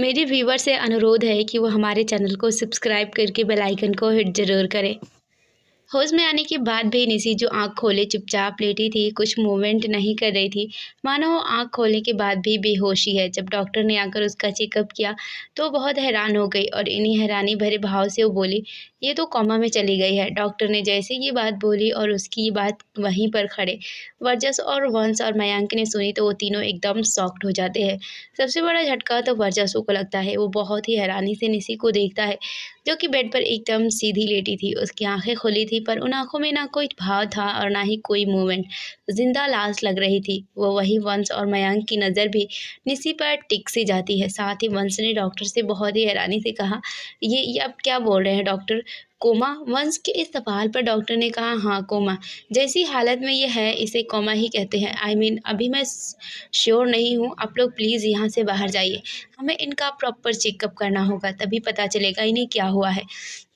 मेरे व्यूवर से अनुरोध है कि वो हमारे चैनल को सब्सक्राइब करके बेल आइकन को हिट ज़रूर करें। होश में आने के बाद भी निशी जो आँख खोले चुपचाप लेटी थी, कुछ मूवमेंट नहीं कर रही थी, मानो वो आँख खोलने के बाद भी बेहोशी है। जब डॉक्टर ने आकर उसका चेकअप किया, तो वो बहुत हैरान हो गई और इन्हीं हैरानी भरे भाव से वो बोली, "ये तो कोमा में चली गई है।" डॉक्टर ने जैसे ये बात बोली और उसकी ये बात वहीं पर खड़े वर्चस और वंश और मयंक ने सुनी, तो वो तीनों एकदम शॉक्ड हो जाते हैं। सबसे बड़ा झटका तो वर्चस्व को लगता है। वो बहुत ही हैरानी से निशी को देखता है, जो कि बेड पर एकदम सीधी लेटी थी। उसकी आंखें खुली थी, पर उन आंखों में ना कोई भाव था और ना ही कोई मूवमेंट। जिंदा लाश लग रही थी वो। वही वंश और मयंक की नज़र भी निसी पर टिक सी जाती है। साथ ही वंश ने डॉक्टर से बहुत ही हैरानी से कहा, ये अब क्या बोल रहे हैं डॉक्टर? कोमा? वंश के इस सवाल पर डॉक्टर ने कहा, हाँ कोमा। जैसी हालत में ये है, इसे कोमा ही कहते हैं। आई मीन अभी मैं श्योर नहीं हूँ। आप लोग प्लीज़ यहाँ से बाहर जाइए। हमें इनका प्रॉपर चेकअप करना होगा, तभी पता चलेगा इन्हें क्या हुआ है।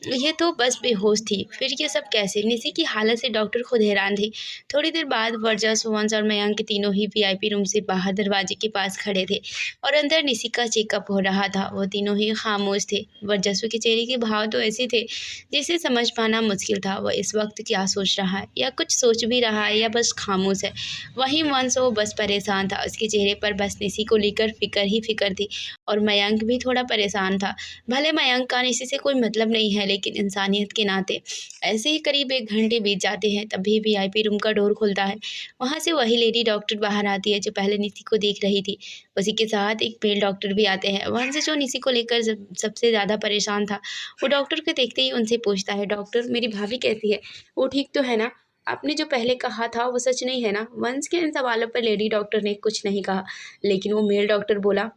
ये तो बस बेहोश थी, फिर ये सब कैसे? निशी की हालत से डॉक्टर खुद हैरान थे। थोड़ी देर बाद वर्चस्व, वंश और मयंक तीनों ही वीआईपी रूम से बाहर दरवाजे के पास खड़े थे और अंदर निशी का चेकअप हो रहा था। वो तीनों ही खामोश थे। वर्चस्व के चेहरे के भाव तो ऐसे थे जिसे समझ पाना मुश्किल था। वह इस वक्त क्या सोच रहा है, या कुछ सोच भी रहा है, या बस खामोश है। वहीं वंश, वो बस परेशान था। उसके चेहरे पर बस निशी को लेकर फिक्र ही फिक्र थी। और मयंक भी थोड़ा परेशान था। भले मयंक का निशी से कोई मतलब नहीं है, लेकिन इंसानियत के नाते ऐसे ही करीब 1 घंटे बीत जाते हैं, तभी वीआईपी रूम का डोर खुलता है। वहाँ से वही लेडी डॉक्टर बाहर आती है जो पहले निशी को देख रही थी। उसी के साथ एक मेल डॉक्टर भी आते हैं। वहाँ से जो निशी को लेकर सबसे ज़्यादा परेशान था, वो डॉक्टर को देखते ही उनसे पूछता है, डॉक्टर मेरी भाभी कैसी है? वो ठीक तो है ना? आपने जो पहले कहा था वो सच नहीं है ना? वंश के इन सवालों पर लेडी डॉक्टर ने कुछ नहीं कहा, लेकिन वो मेल डॉक्टर बोला,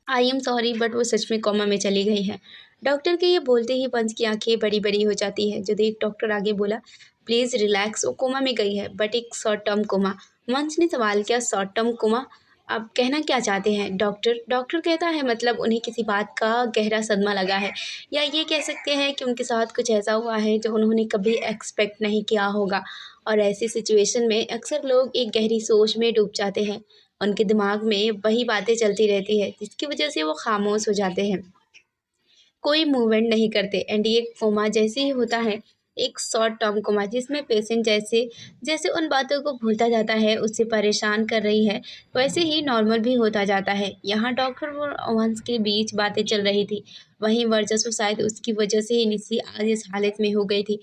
आई एम सॉरी बट वो सच में कोमा में चली गई है। डॉक्टर के ये बोलते ही वंश की आंखें बड़ी बड़ी हो जाती है। जो देख डॉक्टर आगे बोला, प्लीज़ रिलैक्स, वो कोमा में गई है, बट एक शॉर्ट टर्म कोमा। वंश ने सवाल किया, शॉर्ट टर्म कोमा? आप कहना क्या चाहते हैं डॉक्टर? डॉक्टर कहता है, मतलब उन्हें किसी बात का गहरा सदमा लगा है, या ये कह सकते हैं कि उनके साथ कुछ ऐसा हुआ है जो उन्होंने कभी एक्सपेक्ट नहीं किया होगा। और ऐसी सिचुएशन में अक्सर लोग एक गहरी सोच में डूब जाते हैं। उनके दिमाग में वही बातें चलती रहती है, जिसकी वजह से वो खामोश हो जाते हैं, कोई मूवमेंट नहीं करते। एंड ये कोमा जैसे ही होता है, एक शॉर्ट टर्म कोमा, जिसमें पेशेंट जैसे जैसे उन बातों को भूलता जाता है, उससे परेशान कर रही है, वैसे ही नॉर्मल भी होता जाता है। यहाँ डॉक्टर और वंश के बीच बातें चल रही थी। वहीं वर्चस्व शायद उसकी वजह से ही निसी आज इस हालत में हो गई थी।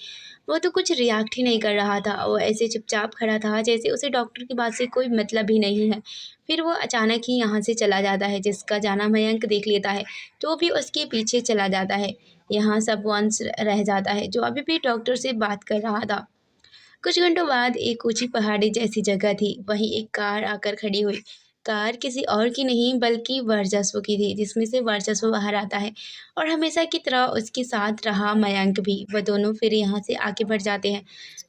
वो तो कुछ रिएक्ट ही नहीं कर रहा था। वो ऐसे चुपचाप खड़ा था जैसे उसे डॉक्टर की बात से कोई मतलब ही नहीं है। फिर वो अचानक ही यहाँ से चला जाता है। जिसका जाना मयंक देख लेता है, तो भी उसके पीछे चला जाता है। यहाँ सब वंश रह जाता है, जो अभी भी डॉक्टर से बात कर रहा था। कुछ घंटों बाद एक ऊंची पहाड़ी जैसी जगह थी। वहीं एक कार आकर खड़ी हुई। कार किसी और की नहीं बल्कि वर्चस्व की थी, जिसमें से वर्चस्व बाहर आता है और हमेशा की तरह उसके साथ रहा मयंक भी। वह दोनों फिर यहाँ से आगे बढ़ जाते हैं।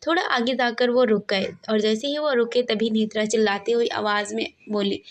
थोड़ा आगे जाकर वो रुक गए, और जैसे ही वो रुके, तभी नेत्रा चिल्लाते हुई आवाज़ में बोली,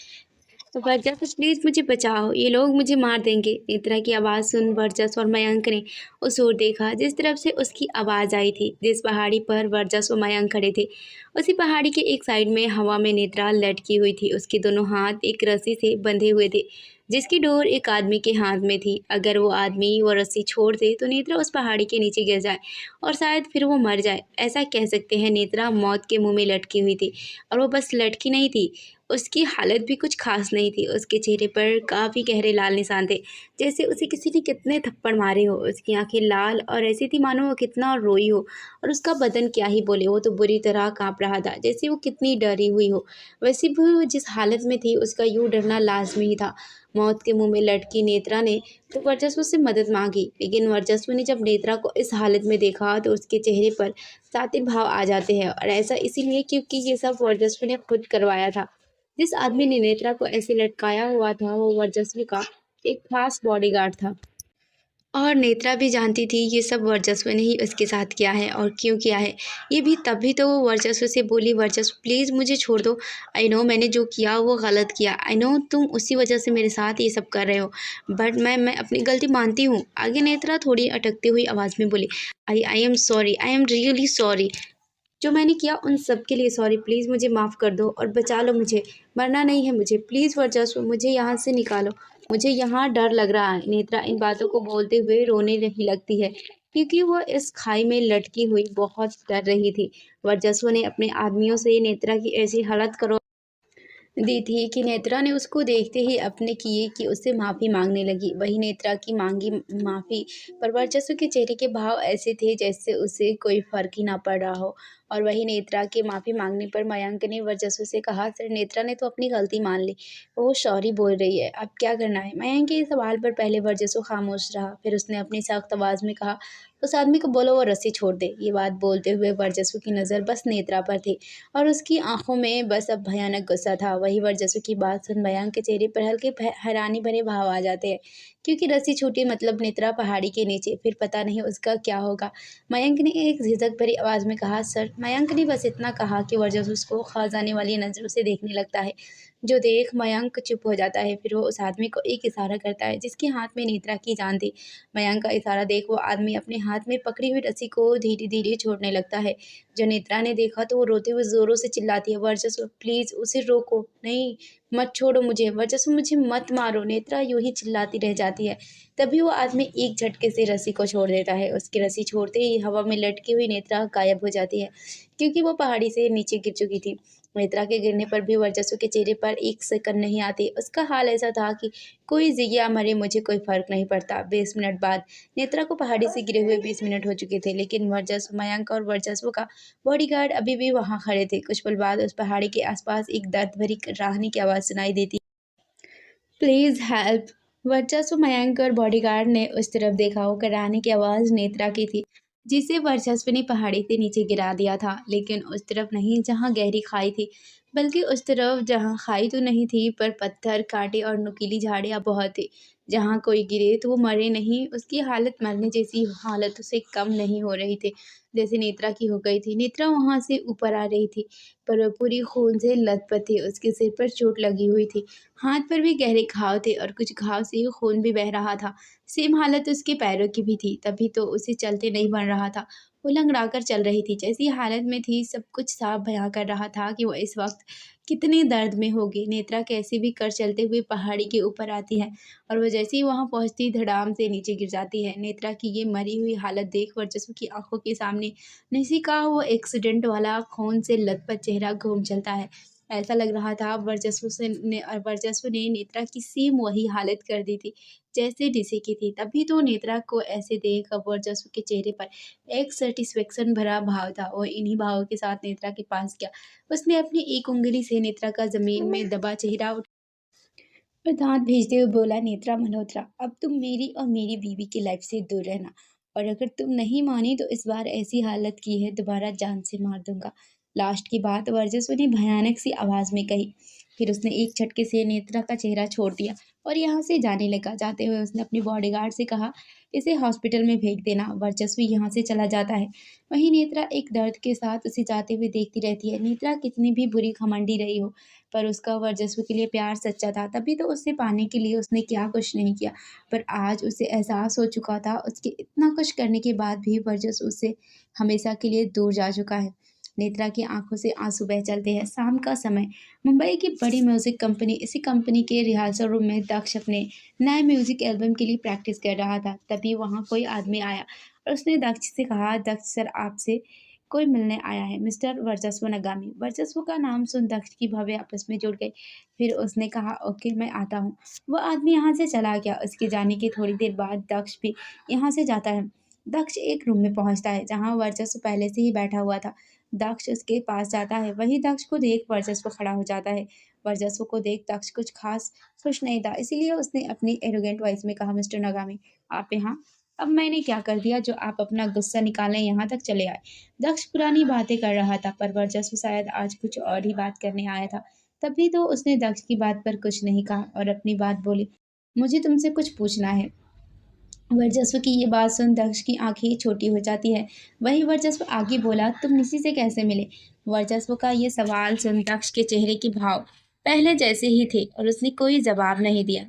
वर्चस्व प्लीज़ मुझे बचाओ, ये लोग मुझे मार देंगे। नेत्रा की आवाज़ सुन वर्चस्व और मयंक ने उस ओर देखा जिस तरफ से उसकी आवाज़ आई थी। जिस पहाड़ी पर वर्चस्व और मयंक खड़े थे, उसी पहाड़ी के एक साइड में हवा में नेत्रा लटकी हुई थी। उसके दोनों हाथ एक रस्सी से बंधे हुए थे, जिसकी डोर एक आदमी के हाथ में थी। अगर वो आदमी वो रस्सी छोड़ दे, तो नेत्रा उस पहाड़ी के नीचे गिर जाए और शायद फिर वो मर जाए। ऐसा कह सकते हैं नेत्रा मौत के मुंह में लटकी हुई थी। और वो बस लटकी नहीं थी, उसकी हालत भी कुछ खास नहीं थी। उसके चेहरे पर काफ़ी गहरे लाल निशान थे, जैसे उसे किसी ने कितने थप्पड़ मारे हो। उसकी आंखें लाल और ऐसी थी मानो वो कितना रोई हो, और उसका बदन क्या ही बोले, वो तो बुरी तरह काँप रहा था, जैसे वो कितनी डरी हुई हो। वैसे भी वो जिस हालत में थी, उसका यूँ डरना लाजमी ही था। मौत के मुंह में लटकी नेत्रा ने तो वर्चस्व से मदद मांगी, लेकिन वर्चस्व ने जब नेत्रा को इस हालत में देखा, तो उसके चेहरे पर सातिल भाव आ जाते हैं। और ऐसा इसीलिए क्योंकि ये सब वर्चस्व ने खुद करवाया था। जिस आदमी ने नेत्रा को ऐसे लटकाया हुआ था, वो वर्चस्व का एक खास बॉडीगार्ड था। और नेत्रा भी जानती थी ये सब वर्चस्व ने ही उसके साथ किया है, और क्यों किया है ये भी। तभी तो वो वर्चस्व से बोली, वर्चस्व प्लीज़ मुझे छोड़ दो। आई नो मैंने जो किया वो गलत किया। आई नो तुम उसी वजह से मेरे साथ ये सब कर रहे हो, बट मैं अपनी गलती मानती हूँ। आगे नेत्रा थोड़ी अटकती हुई आवाज़ में बोली, I am sorry, I am really sorry. जो मैंने किया उन सब के लिए सॉरी। प्लीज़ मुझे माफ़ कर दो और बचा लो मुझे। मरना नहीं है मुझे, प्लीज़ वर्चस्व मुझे यहाँ से निकालो। मुझे यहाँ डर लग रहा है। नेत्रा इन बातों को बोलते हुए रोने नहीं लगती है, क्योंकि वह इस खाई में लटकी हुई बहुत डर रही थी। वर्चस्व ने अपने आदमियों से नेत्रा की ऐसी हालत करो दी थी कि नेत्रा ने उसको देखते ही अपने किए कि उससे माफ़ी मांगने लगी। वही नेत्रा की मांगी माफ़ी पर वर्चस्व के चेहरे के भाव ऐसे थे जैसे उसे कोई फर्क ही ना पड़ रहा हो। और वही नेत्रा के माफ़ी मांगने पर मयंक ने वर्चस्व से कहा, सर नेत्रा ने तो अपनी गलती मान ली, वो सॉरी बोल रही है, अब क्या करना है? मयंक के इस सवाल पर पहले वर्चस्व खामोश रहा, फिर उसने अपनी सख्त आवाज़ में कहा, उस आदमी को बोलो वो रस्सी छोड़ दे। ये बात बोलते हुए वर्चस्व की नज़र बस नेत्रा पर थी और उसकी आंखों में बस अब भयानक गुस्सा था। वही वर्चस्व की बात सुन मयंक के चेहरे पर हल्के हैरानी भरे भाव आ जाते हैं, क्योंकि रस्सी छूटी मतलब नेत्रा पहाड़ी के नीचे, फिर पता नहीं उसका क्या होगा। मयंक ने एक झिझक भरी आवाज़ में कहा, सर। मयंक ने बस इतना कहा कि वर्चस्व उसको खा जाने वाली नज़रों से देखने लगता है, जो देख मयंक चुप हो जाता है। फिर वो उस आदमी को एक इशारा करता है जिसके हाथ में नेत्रा की जान थी। मयंक का इशारा देख वो आदमी अपने हाथ में पकड़ी हुई रस्सी को धीरे धीरे छोड़ने लगता है। जो नेत्रा ने देखा तो वो रोते हुए जोरों से चिल्लाती है, वर्चस्व प्लीज उसे रोको, नहीं मत छोड़ो मुझे, वर्चस्व मुझे मत मारो। नेत्रा यूं ही चिल्लाती रह जाती है। तभी वो आदमी एक झटके से रस्सी को छोड़ देता है। उसकी रस्सी छोड़ते ही हवा में लटकी हुई नेत्रा गायब हो जाती है, क्योंकि वो पहाड़ी से नीचे गिर चुकी थी। नेत्रा के गिरने पर भी वर्चस्व के चेहरे पर एक सेकंड नहीं आती। उसका हाल ऐसा था कि कोई जिए या मरे मुझे कोई फर्क नहीं पड़ता। 20 मिनट बाद नेत्रा को पहाड़ी से गिरे हुए 20 मिनट हो चुके थे, लेकिन वर्चस्व, मयंक और वर्चस्व का बॉडीगार्ड अभी भी वहां खड़े थे। कुछ पल बाद उस पहाड़ी के आसपास एक दर्द भरी राहनी की आवाज़ सुनाई देती, प्लीज़ हेल्प। वर्चस्व, मयंक और बॉडीगार्ड ने उस तरफ देखा। वो कराने की आवाज़ नेत्रा की थी, जिसे वर्चस्व ने पहाड़ी से नीचे गिरा दिया था, लेकिन उस तरफ नहीं जहाँ गहरी खाई थी, बल्कि उस तरफ जहाँ खाई तो नहीं थी पर पत्थर, कांटे और नुकीली झाड़ियाँ बहुत थी। जहाँ कोई गिरे तो वो मरे नहीं, उसकी हालत मरने जैसी हालत से कम नहीं हो रही थी, जैसे नेत्रा की हो गई थी। नेत्रा वहाँ से ऊपर आ रही थी, पर वो पूरी खून से लथपथ थी। उसके सिर पर चोट लगी हुई थी, हाथ पर भी गहरे घाव थे और कुछ घाव से खून भी बह रहा था। सेम हालत उसके पैरों की भी थी, तभी तो उसे चलते नहीं बन रहा था। वो लंगड़ाकर चल रही थी। जैसी हालत में थी, सब कुछ साफ बयां कर रहा था कि वो इस वक्त कितने दर्द में होगी। नेत्रा कैसे भी कर चलते हुए पहाड़ी के ऊपर आती है और वो जैसे ही वहां पहुंचती धड़ाम से नीचे गिर जाती है। नेत्रा की ये मरी हुई हालत देख वर्चस्व की आंखों के सामने निसी का वो एक्सीडेंट वाला खून से लथपथ चेहरा घूम चलता है। ऐसा लग रहा था वर्चस्व ने नेत्रा की सेम वही हालत कर दी थी जैसे डीसी की थी। तभी तो नेत्रा को ऐसे देख अब वर्चस्व के चेहरे पर एक सेटिस्फेक्शन भरा भाव था। और इन्हीं भावों के साथ नेत्रा के पास गया। उसने अपनी एक उंगली से नेत्रा का जमीन में दबा चेहरा और दांत भेजते हुए बोला, नेत्रा मल्होत्रा, अब तुम मेरी और मेरी बीवी की लाइफ से दूर रहना, और अगर तुम नहीं मानी तो इस बार ऐसी हालत की है दोबारा जान से मार दूंगा। लास्ट की बात वर्चस्व ने भयानक सी आवाज में कही। फिर उसने एक झटके से नेत्रा का चेहरा छोड़ दिया और यहाँ से जाने लगा। जाते हुए उसने अपने बॉडीगार्ड से कहा, इसे हॉस्पिटल में भेज देना। वर्चस्व यहाँ से चला जाता है। वहीं नेत्रा एक दर्द के साथ उसे जाते हुए देखती रहती है। नेत्रा कितनी भी बुरी घमंडी रही हो, पर उसका वर्चस्व के लिए प्यार सच्चा था। तभी तो उसे पाने के लिए उसने क्या कुछ नहीं किया। पर आज उसे एहसास हो चुका था, उसके इतना कुछ करने के बाद भी वर्चस्व उससे हमेशा के लिए दूर जा चुका है। नेत्रा की आंखों से आंसू बह चलते हैं। शाम का समय, मुंबई की बड़ी म्यूजिक कंपनी, इसी कंपनी के रिहर्सल रूम में दक्ष अपने नए म्यूजिक एल्बम के लिए प्रैक्टिस कर रहा था। तभी वहाँ कोई आदमी आया और उसने दक्ष से कहा, दक्ष सर आपसे कोई मिलने आया है, मिस्टर वर्चस्व नगामी। वर्चस्व का नाम सुन दक्ष की भवें आपस में जुड़ गई। फिर उसने कहा, ओके मैं आता हूँ। वो आदमी यहाँ से चला गया। उसके जाने की थोड़ी देर बाद दक्ष भी यहाँ से जाता है। दक्ष एक रूम में पहुंचता है जहाँ वर्चस्व पहले से ही बैठा हुआ था। दक्ष उसके पास जाता है। वही दक्ष को देख वर्चस्व खड़ा हो जाता है। वर्चस्व को देख दक्ष कुछ खास खुश नहीं था, इसीलिए उसने अपनी एरोगेंट वॉइस में कहा, मिस्टर नगामी आप यहाँ, अब मैंने क्या कर दिया जो आप अपना गुस्सा निकालने यहाँ तक चले आए? दक्ष पुरानी बातें कर रहा था, पर वर्चस्व शायद आज कुछ और ही बात करने आया था। तभी तो उसने दक्ष की बात पर कुछ नहीं कहा और अपनी बात बोली, मुझे तुमसे कुछ पूछना है। वर्चस्व की ये बात सुन दक्ष की आंखें छोटी हो जाती है। वही वर्चस्व आगे बोला, तुम निशी से कैसे मिले? वर्चस्व का ये सवाल सुन दक्ष के चेहरे के भाव पहले जैसे ही थे और उसने कोई जवाब नहीं दिया।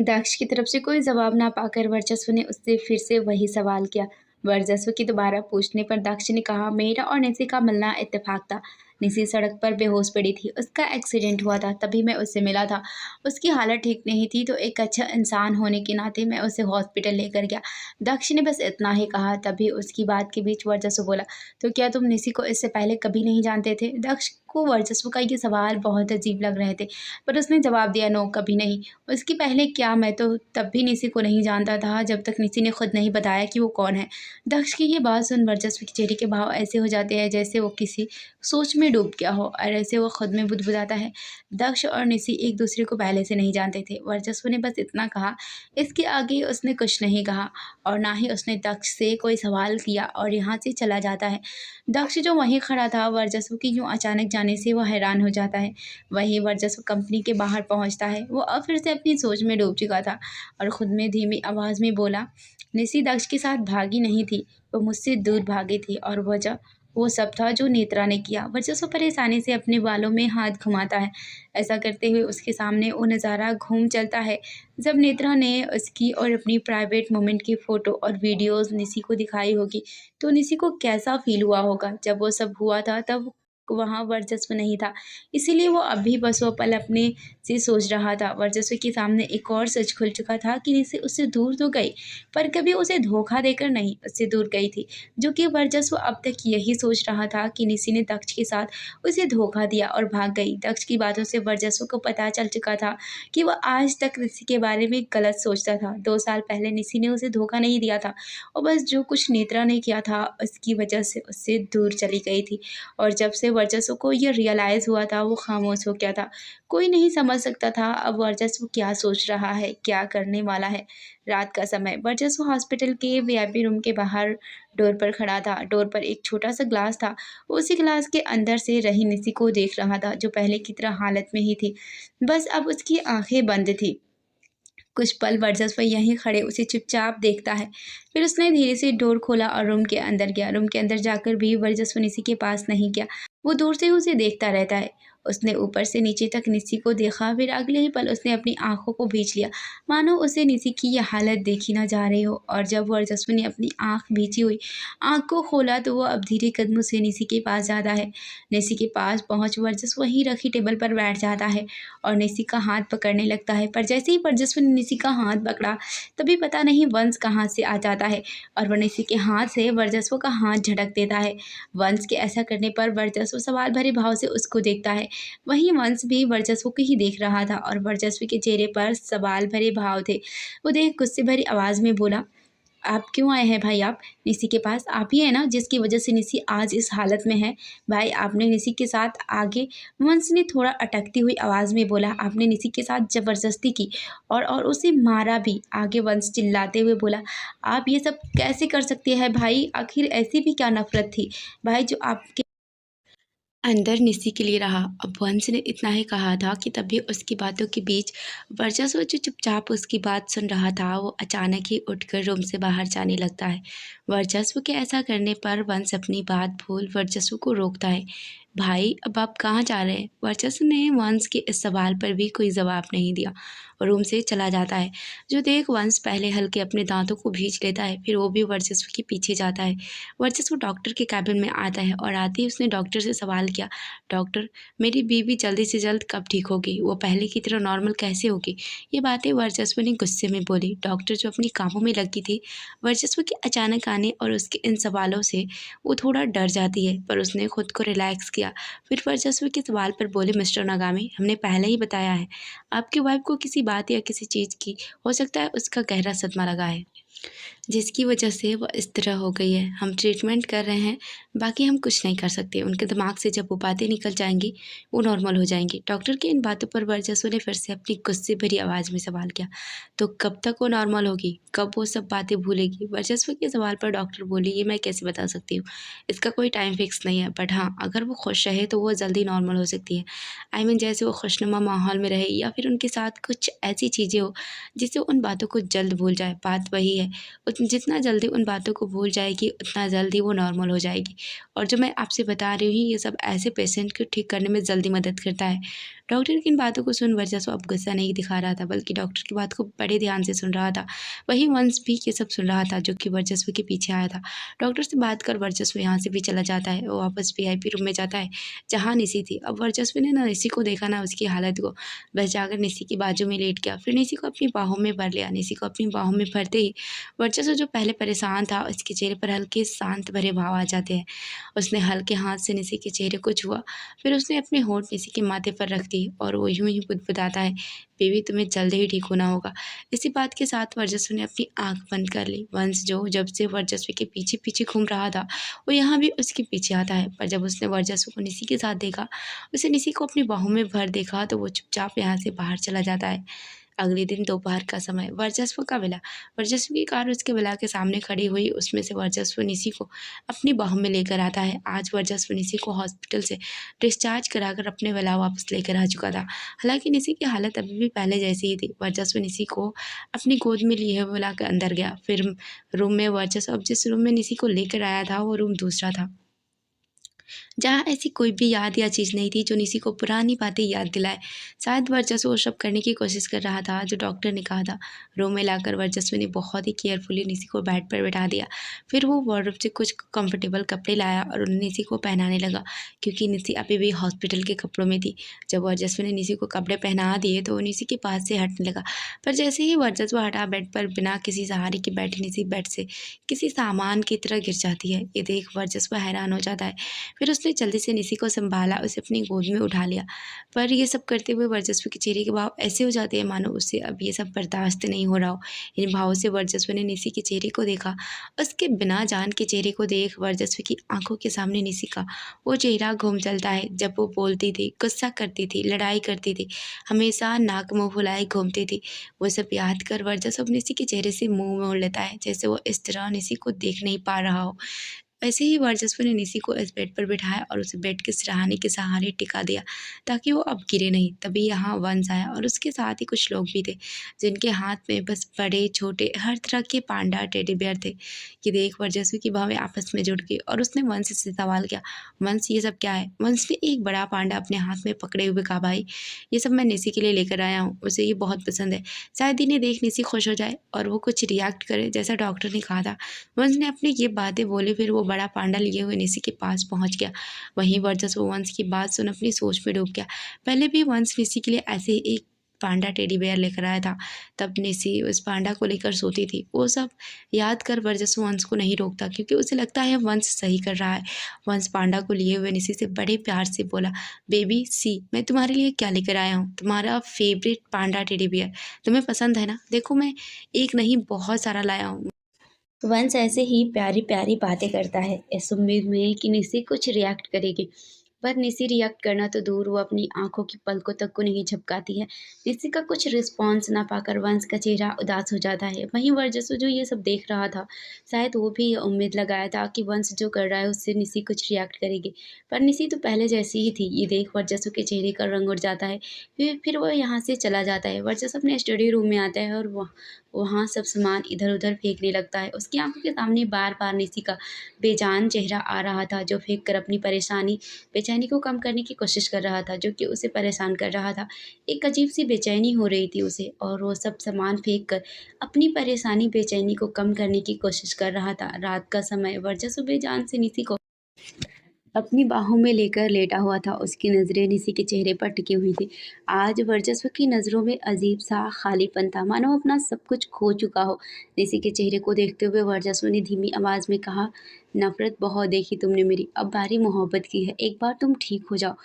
दक्ष की तरफ से कोई जवाब ना पाकर वर्चस्व ने उससे फिर से वही सवाल किया। वर्चस्व की दोबारा पूछने पर दक्ष ने कहा, मेरा और निशी का मिलना इत्तेफाक था, निसी सड़क पर बेहोश पड़ी थी। उसका एक्सीडेंट हुआ था, तभी मैं उससे मिला था। उसकी हालत ठीक नहीं थी, तो एक अच्छा इंसान होने के नाते मैं उसे हॉस्पिटल लेकर गया। दक्ष ने बस इतना ही कहा। तभी उसकी बात के बीच वर्चस्व बोला, तो क्या तुम निसी को इससे पहले कभी नहीं जानते थे? दक्ष को वर्चस्व का ये सवाल बहुत अजीब लग रहे थे, पर उसने जवाब दिया, नो, कभी नहीं। उसकी पहले क्या, मैं तो तब भी निसी को नहीं जानता था, जब तक निसी ने खुद नहीं बताया कि वो कौन है। दक्ष की ये बात सुन वर्चस्व के चेहरे के भाव ऐसे हो जाते हैं जैसे वो किसी सोच में डूब गया हो, और ऐसे वो खुद में बुदबुदाता है। दक्ष और निसी एक दूसरे को पहले से नहीं जानते थे। वर्चस्व ने बस इतना कहा। इसके आगे उसने कुछ नहीं कहा, और ना ही उसने दक्ष से कोई सवाल किया, और यहाँ से चला जाता है। दक्ष जो वहीं खड़ा था, वर्चस्व की यूँ अचानक जाने से वो हैरान हो जाता है। वहीं वर्चस्व कंपनी के बाहर पहुँचता है। वो अब फिर से अपनी सोच में डूब चुका था, और खुद में धीमी आवाज़ में बोला, निसी दक्ष के साथ भागी नहीं थी, वो मुझसे दूर भागी थी, और वजह वो सब था जो नेत्रा ने किया। वर्चस्व परेशानी से अपने बालों में हाथ घुमाता है। ऐसा करते हुए उसके सामने वो नज़ारा घूम चलता है जब नेत्रा ने उसकी और अपनी प्राइवेट मोमेंट की फ़ोटो और वीडियोज़ निसी को दिखाई होगी। तो निसी को कैसा फ़ील हुआ होगा? जब वो सब हुआ था तब वहाँ वर्चस्व नहीं था, इसीलिए वो अभी बस वो पल अपने से सोच रहा था। वर्चस्व के सामने एक और सच खुल चुका था कि निसी उससे दूर तो गई, पर कभी उसे धोखा देकर नहीं, उससे दूर गई थी। जो कि वर्चस्व अब तक यही सोच रहा था कि निसी ने दक्ष के साथ उसे धोखा दिया और भाग गई। दक्ष की बातों से वर्चस्व को पता चल चुका था कि वह आज तक निसी के बारे में गलत सोचता था। 2 साल पहले निसी ने उसे धोखा नहीं दिया था, और बस जो कुछ नेत्रा ने किया था उसकी वजह से उससे दूर चली गई थी। और जब से वर्चस्व को ये रियलाइज़ हुआ था, वो खामोश हो गया था। कोई नहीं समझ सकता था अब वर्चस्व क्या सोच रहा है, क्या करने वाला है। रात का समय, वर्चस्व हॉस्पिटल के वीआईपी रूम के बाहर डोर पर खड़ा था। डोर पर एक छोटा सा ग्लास था। उसी ग्लास के अंदर से रही निसी को देख रहा था, जो पहले की तरह हालत में ही थी, बस अब उसकी आंखें बंद थी। कुछ पल वर्चस्व यहीं खड़े उसे चुपचाप देखता है। फिर उसने धीरे से डोर खोला और रूम के अंदर गया। रूम के अंदर जाकर भी वर्चस्व निसी के पास नहीं गया, वो दूर से उसे देखता रहता है। उसने ऊपर से नीचे तक निसी को देखा, फिर अगले ही पल उसने अपनी आंखों को भींच लिया, मानो उसे निसी की यह हालत देखी ना जा रही हो। और जब वर्चस्व ने अपनी आंख भींची हुई आंख को खोला, तो वो अब धीरे कदमों से निसी के पास जाता है। निसी के पास पहुंच वर्चस्व वहीं रखी टेबल पर बैठ जाता है और निसी का हाथ पकड़ने लगता है। पर जैसे ही वर्चस्व ने निसी का हाथ पकड़ा, तभी पता नहीं वंश कहाँ से आ जाता है और वह निसी के हाथ से वर्चस्व का हाथ झटक देता है। वंश के ऐसा करने पर वर्चस्व सवाल भरे भाव से उसको देखता है। वहीं वंश भी वर्चस्व को ही देख रहा था, और वर्चस्व के चेहरे पर सवाल भरे भाव थे। वो देख गुस्से भरी आवाज़ में बोला, आप क्यों आए हैं भाई? आप निसी के पास? आप ही है ना जिसकी वजह से निसी आज इस हालत में है? भाई, आपने निसी के साथ आगे, वंश ने थोड़ा अटकती हुई आवाज़ में बोला, आपने निसी के साथ ज़बरदस्ती की और उसे मारा भी। आगे वंश चिल्लाते हुए बोला, आप ये सब कैसे कर सकते हैं भाई? आखिर ऐसी भी क्या नफ़रत थी भाई जो आपके अंदर निसी के लिए रहा? अब वंश ने इतना ही कहा था कि तभी उसकी बातों के बीच वर्चस्व जो चुपचाप उसकी बात सुन रहा था, वो अचानक ही उठकर रूम से बाहर जाने लगता है। वर्चस्व के ऐसा करने पर वंश अपनी बात भूल वर्चस्व को रोकता है। भाई, अब आप कहाँ जा रहे हैं? वर्चस्व ने वंश के इस सवाल पर भी कोई जवाब नहीं दिया और रूम से चला जाता है। जो देख वंश पहले हल्के अपने दांतों को भींच लेता है, फिर वो भी वर्चस्व के पीछे जाता है। वर्चस्व डॉक्टर के कैबिन में आता है और आते ही उसने डॉक्टर से सवाल किया, डॉक्टर, मेरी बीवी जल्दी से जल्द कब ठीक होगी? वो पहले की तरह नॉर्मल कैसे होगी? ये बातें वर्चस्व ने गुस्से में बोली। डॉक्टर जो अपनी कामों में लगी थी, वर्चस्व के अचानक आने और उसके इन सवालों से वो थोड़ा डर जाती है, पर उसने खुद को रिलैक्स किया। फिर वर्चस्व के सवाल पर बोले, मिस्टर नागामी, हमने पहले ही बताया है, आपकी वाइफ को किसी बात या किसी चीज़ की हो सकता है उसका गहरा सदमा लगा है, जिसकी वजह से वो इस तरह हो गई है। हम ट्रीटमेंट कर रहे हैं, बाकी हम कुछ नहीं कर सकते। उनके दिमाग से जब वो बातें निकल जाएंगी, वो नॉर्मल हो जाएंगी। डॉक्टर की इन बातों पर वर्चस्व ने फिर से अपनी गुस्से भरी आवाज़ में सवाल किया, तो कब तक वो नॉर्मल होगी? कब वो सब बातें भूलेगी? वर्चस्व के सवाल पर डॉक्टर बोली, ये मैं कैसे बता सकती हूँ, इसका कोई टाइम फिक्स नहीं है, बट हाँ, अगर वो खुश रहे तो वो जल्दी नॉर्मल हो सकती है। आई मीन, जैसे वो खुशनुमा माहौल में रहे या फिर उनके साथ कुछ ऐसी चीज़ें हो जिससे उन बातों को जल्द भूल जाए। बात वही है, जितना जल्दी उन बातों को भूल जाएगी उतना जल्दी वो नॉर्मल हो जाएगी। और जो मैं आपसे बता रही हूँ, ये सब ऐसे पेशेंट को ठीक करने में जल्दी मदद करता है। डॉक्टर की इन बातों को सुन वर्चस्व अब गुस्सा नहीं दिखा रहा था, बल्कि डॉक्टर की बात को बड़े ध्यान से सुन रहा था। वहीं वंश भी ये सब सुन रहा था, जो कि वर्चस्व के पीछे आया था। डॉक्टर से बात कर वर्चस्व यहाँ से भी चला जाता है। वो वापस वीआईपी रूम में जाता है जहाँ निसी थी। अब वर्चस्व ने ना निसी को देखा, ना उसकी हालत को। बस जाकर निसी की बाजू में लेट गया, फिर निसी को अपनी बाहों में भर लिया। निसी को अपनी बाहों में भरते ही वर्चस्व, जो पहले परेशान था, उसके चेहरे पर हल्के शांत भरे भाव आ जाते हैं। उसने हल्के हाथ से निसी के चेहरे को छुआ, फिर उसने अपने होंठ निसी के माथे पर रख दिए और वो यूं ही बुदबुदाता है, बेबी तुम्हें जल्द ही ठीक होना होगा। इसी बात के साथ वर्चस्व ने अपनी आंख बंद कर ली। वंश, जो जब से वर्चस्व के पीछे पीछे घूम रहा था, वो यहाँ भी उसके पीछे आता है। पर जब उसने वर्चस्व को निसी के साथ देखा, उसे निसी को अपनी बाहों में भर देखा, तो वो चुपचाप यहाँ से बाहर चला जाता है। अगले दिन दोपहर का समय, वर्चस्व का विला। वर्चस्व की कार उसके विला के सामने खड़ी हुई। उसमें से वर्चस्व निसी को अपनी बाहों में लेकर आता है। आज वर्चस्व निसी को हॉस्पिटल से डिस्चार्ज कराकर अपने विला वापस लेकर आ चुका था। हालांकि निसी की हालत अभी भी पहले जैसी ही थी। वर्चस्व निसी को अपनी गोद में लिए हुए विला के अंदर गया। फिर रूम में वर्चस्व अब जिस रूम में निसी को लेकर आया था, वो रूम दूसरा था, जहाँ ऐसी कोई भी याद या चीज़ नहीं थी जो निसी को पुरानी बातें याद दिलाए। शायद वर्चस्व वो सब करने की कोशिश कर रहा था जो डॉक्टर ने कहा था। रूम में लाकर वर्चस्व ने बहुत ही केयरफुली निसी को बेड पर बैठा दिया। फिर वो वार्डरोब से कुछ कंफर्टेबल कपड़े लाया और उन्हें निसी को पहनाने लगा, क्योंकि निसी अभी भी हॉस्पिटल के कपड़ों में थी। जब वर्चस्व ने निसी को कपड़े पहना दिए तो वो निसी के पास से हटने लगा। पर जैसे ही वर्चस्व हटा, बेड पर बिना किसी सहारे के बैठी निसी बेड से किसी सामान की तरह गिर जाती है। ये देख वर्चस्व हैरान हो जाता है। फिर उसने जल्दी से निसी को संभाला, उसे अपनी गोद में उठा लिया। पर ये सब करते हुए वर्चस्व के चेहरे के भाव ऐसे हो जाते हैं मानो उससे अब ये सब बर्दाश्त नहीं हो रहा हो। इन भावों से वर्चस्व ने निसी के चेहरे को देखा। उसके बिना जान के चेहरे को देख वर्चस्व की आंखों के सामने निसी का वो चेहरा घूम चलता है, जब वो बोलती थी, गुस्सा करती थी, लड़ाई करती थी, हमेशा नाक मुँह फुलाए घूमती थी। वो सब याद कर वर्चस्व निसी के चेहरे से मुँह मोड़ लेता है, जैसे वो इस तरह निसी को देख नहीं पा रहा हो। ऐसे ही वर्चस्व ने निसी को इस बेड पर बिठाया और उसे बेड के सिरहाने के सहारे टिका दिया, ताकि वो अब गिरे नहीं। तभी यहाँ वंश आया और उसके साथ ही कुछ लोग भी थे, जिनके हाथ में बस बड़े छोटे हर तरह के पांडा टेडी बेयर थे। ये देख वर्चस्व की भावें आपस में जुड़ गई और उसने वंश से सवाल किया, वंश ये सब क्या है? वंश ने एक बड़ा पांडा अपने हाथ में पकड़े हुए कहा, भाई ये सब मैं निसी के लिए लेकर आया हूँ, उसे ये बहुत पसंद है। शायद इन्हें देख निसी खुश हो जाए और वो कुछ रिएक्ट करे जैसा डॉक्टर ने कहा था। वंश ने अपनी ये बातें बोली, फिर वो बड़ा पांडा लिए हुए निसी के पास पहुंच गया। वहीं वर्चस्व वंश की बात सुन अपनी सोच में डूब गया। पहले भी वंश निसी के लिए ऐसे ही एक पांडा टेडी बेयर लेकर आया था। तब निसी उस पांडा को लेकर सोती थी। वो सब याद कर वर्चस्व वंश को नहीं रोकता, क्योंकि उसे लगता है वंश सही कर रहा है। वंश पांडा को लिए हुए निसी से बड़े प्यार से बोला, बेबी सी, मैं तुम्हारे लिए क्या लेकर आया हूँ, तुम्हारा फेवरेट पांडा टेडी बेयर। तुम्हें पसंद है ना? देखो मैं एक नहीं बहुत सारा लाया हूँ। वंश ऐसे ही प्यारी प्यारी बातें करता है, इस उम्मीद में कि निसी कुछ रिएक्ट करेगी। पर निसी रिएक्ट करना तो दूर, वो अपनी आंखों की पलकों तक को नहीं झपकाती है। निसी का कुछ रिस्पॉन्स ना पाकर वंश का चेहरा उदास हो जाता है। वहीं वर्चस्व, जो ये सब देख रहा था, शायद वो भी ये उम्मीद लगाया था कि वंश जो कर रहा है उससे निसी कुछ रिएक्ट करेगी। पर निसी तो पहले जैसी ही थी। ये देख वर्चस्व के चेहरे का रंग उड़ जाता है। फिर वो यहाँ से चला जाता है। वर्चस्व अपने स्टडी रूम में आता है और वहाँ सब सामान इधर उधर फेंकने लगता है। उसकी आंखों के सामने बार बार निसी का बेजान चेहरा आ रहा था, जो फेंक कर अपनी बेचैनी को कम करने की कोशिश कर रहा था, जो कि उसे परेशान कर रहा था। एक अजीब सी बेचैनी हो रही थी उसे, और वो सब सामान फेंक कर अपनी परेशानी बेचैनी को कम करने की कोशिश कर रहा था। रात का समय, वर्चस्व बेजान से निसी को अपनी बाहों में लेकर लेटा हुआ था। उसकी नज़रें निसी के चेहरे पर टिकी हुई थी। आज वर्चस्व की नज़रों में अजीब सा खालीपन था, मानो अपना सब कुछ खो चुका हो। निसी के चेहरे को देखते हुए वर्चस्व ने धीमी आवाज़ में कहा, नफ़रत बहुत देखी तुमने मेरी, अब बारी मोहब्बत की है। एक बार तुम ठीक हो जाओ,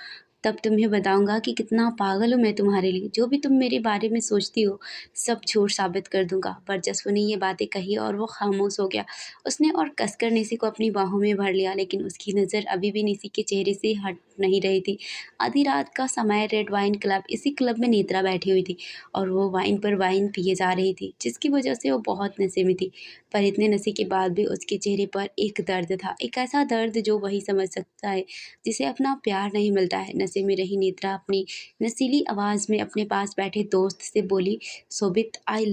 तब तुम्हें बताऊंगा कि कितना पागल हूँ मैं तुम्हारे लिए। जो भी तुम मेरे बारे में सोचती हो, सब झूठ साबित कर दूंगा। वर्चस्व ने ये बातें कही और वो खामोश हो गया। उसने और कसकर निसी को अपनी बाहों में भर लिया, लेकिन उसकी नज़र अभी भी निसी के चेहरे से हट नहीं रही थी। आधी रात का समय, रेड वाइन क्लब, इसी क्लब में नेत्रा बैठी हुई थी और वो वाइन पर वाइन पिए जा रही थी, जिसकी वजह से वो बहुत नशे में थी। पर इतने नशे के बाद भी उसके चेहरे पर एक दर्द था, एक ऐसा दर्द जो वही समझ सकता है जिसे अपना प्यार नहीं मिलता है। नशे नशे में रही नेत्रा अपनी नशीली आवाज़ में अपने पास बैठे दोस्त से बोली, शोभित, आई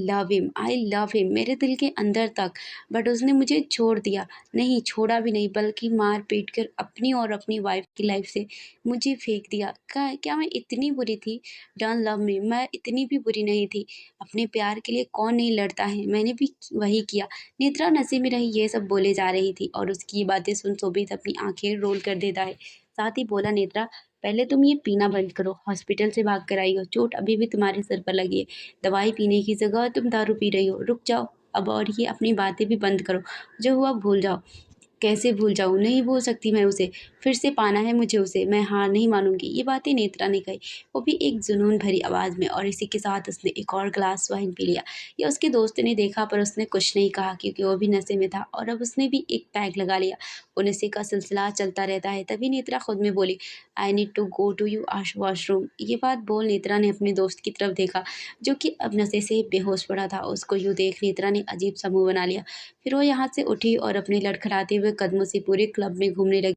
लव हिम मेरे दिल के अंदर तक। बट उसने मुझे छोड़ दिया। नहीं, छोड़ा भी नहीं, बल्कि मार पीट कर अपनी और अपनी वाइफ की लाइफ से मुझे फेंक दिया। क्या मैं इतनी बुरी थी? डोंट लव मी, मैं इतनी भी बुरी नहीं थी। अपने प्यार के लिए कौन नहीं लड़ता है, मैंने भी वही किया। नेत्रा नशे में रही ये सब बोले जा रही थी और उसकी ये बातें सुन शोभित अपनी आंखें रोल कर देता है। साथ ही बोला, नेत्रा, पहले तुम ये पीना बंद करो। हॉस्पिटल से भाग कर आई हो, चोट अभी भी तुम्हारे सर पर लगी है। दवाई पीने की जगह तुम दारू पी रही हो। रुक जाओ अब, और ये अपनी बातें भी बंद करो। जो हुआ भूल जाओ। कैसे भूल जाऊँ? नहीं भूल सकती मैं उसे। फिर से पाना है मुझे उसे। मैं हार नहीं मानूंगी। ये बातें नेत्रा ने कही, वो भी एक जुनून भरी आवाज़ में, और इसी के साथ उसने एक और ग्लास वाइन पी लिया। ये उसके दोस्त ने देखा पर उसने कुछ नहीं कहा, क्योंकि वो भी नशे में था और अब उसने भी एक पैग लगा लिया। वो नशे का सिलसिला चलता रहता है। तभी नेत्रा खुद में बोली, I need to go to you washroom. ये बात बोल नेत्रा ने अपने दोस्त की तरफ देखा, जो कि अब नशे से बेहोश पड़ा था। उसको यूँ देख नेत्रा ने अजीब सा मुँह बना लिया। फिर वो यहाँ से उठी और अपने लड़खड़ाते हुए कदमों से पूरे क्लब में घूमने लगी।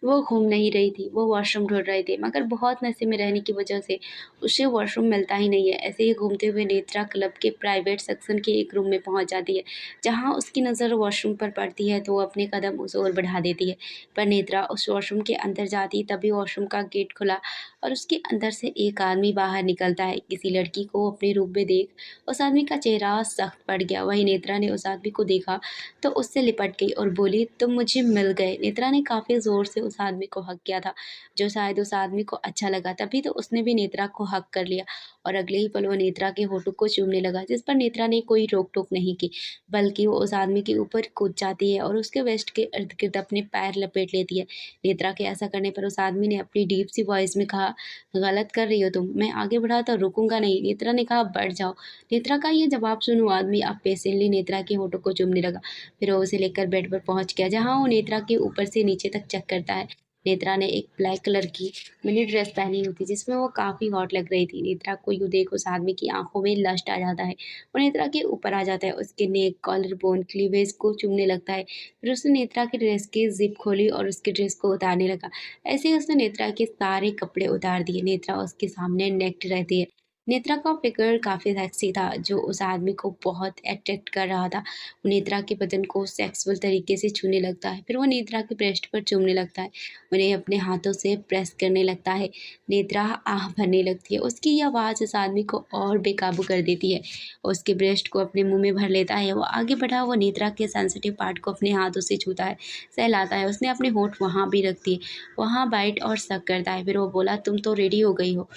वो घूम नहीं रही थी, वो वॉशरूम ढूँढ रहे थे, मगर बहुत नशे में रहने की वजह से उसे वॉशरूम मिलता ही नहीं है। ऐसे ही घूमते हुए नेत्रा क्लब के प्राइवेट सेक्शन के एक रूम में पहुंच जाती है। जहां उसकी नज़र वॉशरूम पर पड़ती है तो वो अपने कदम उस ओर बढ़ा देती है। पर नेत्रा उस वॉशरूम के अंदर जाती तभी वॉशरूम का गेट खुला और उसके अंदर से एक आदमी बाहर निकलता है। किसी लड़की को अपने रूप में देख उस आदमी का चेहरा सख्त पड़ गया। वहीं नेत्रा ने उस आदमी को देखा तो उससे लिपट गई और बोली, तुम मुझे मिल गए। नेत्रा ने काफ़ी ज़ोर से उस आदमी को हक किया था, जो शायद उस आदमी को अच्छा लगा। तभी तो उसने भी नेत्रा को हक कर लिया और अगले ही पल वो नेत्रा के होठों को चूमने लगा, जिस पर नेत्रा ने कोई रोक टोक नहीं की, बल्कि वो उस आदमी के ऊपर कूद जाती है और उसके वेस्ट के इर्द गिर्द अपने पैर लपेट लेती है। नेत्रा के ऐसा करने पर उस आदमी ने अपनी डीप सी वॉइस में कहा, गलत कर रही हो तुम, मैं आगे बढ़ा तो रुकूंगा नहीं। नेत्रा ने कहा, बढ़ जाओ। नेत्रा का ये जवाब सुन वो आदमी अब पेशेंटली नेत्रा के होठों को चूमने लगा। फिर वो उसे लेकर बेड पर पहुंच गया, जहां वो नेत्रा के ऊपर से नीचे तक चेक करता है। नेत्रा ने एक ब्लैक कलर की मिनी ड्रेस पहनी हुई थी, जिसमें वो काफ़ी हॉट लग रही थी। नेत्रा को यूँ देख उस आदमी की आंखों में लस्ट आ जाता है। वो नेत्रा के ऊपर आ जाता है, उसके नेक, कॉलर बोन, क्लीवेज को चूमने लगता है। फिर उसने नेत्रा की ड्रेस की जिप खोली और उसकी ड्रेस को उतारने लगा। ऐसे ही उसने नेत्रा के सारे कपड़े उतार दिए। नेत्रा उसके सामने नेक्ड रहती है। नेत्रा का फिगर काफ़ी सेक्सी था, जो उस आदमी को बहुत अट्रैक्ट कर रहा था। वो नेत्रा के बदन को सेक्सुअल तरीके से छूने लगता है। फिर वो नेत्रा के ब्रेस्ट पर चूमने लगता है, उन्हें अपने हाथों से प्रेस करने लगता है। नेत्रा आह भरने लगती है। उसकी ये आवाज़ उस आदमी को और बेकाबू कर देती है। उसके ब्रेस्ट को अपने मुंह में भर लेता है। वो आगे बढ़ा, वो नेत्रा के सेंसिटिव पार्ट को अपने हाथों से छूता है, सहलाता है। उसने अपने होंठ वहाँ भी रख दिए, वहाँ बाइट और सक करता है। फिर वो बोला, तुम तो रेडी हो गई हो।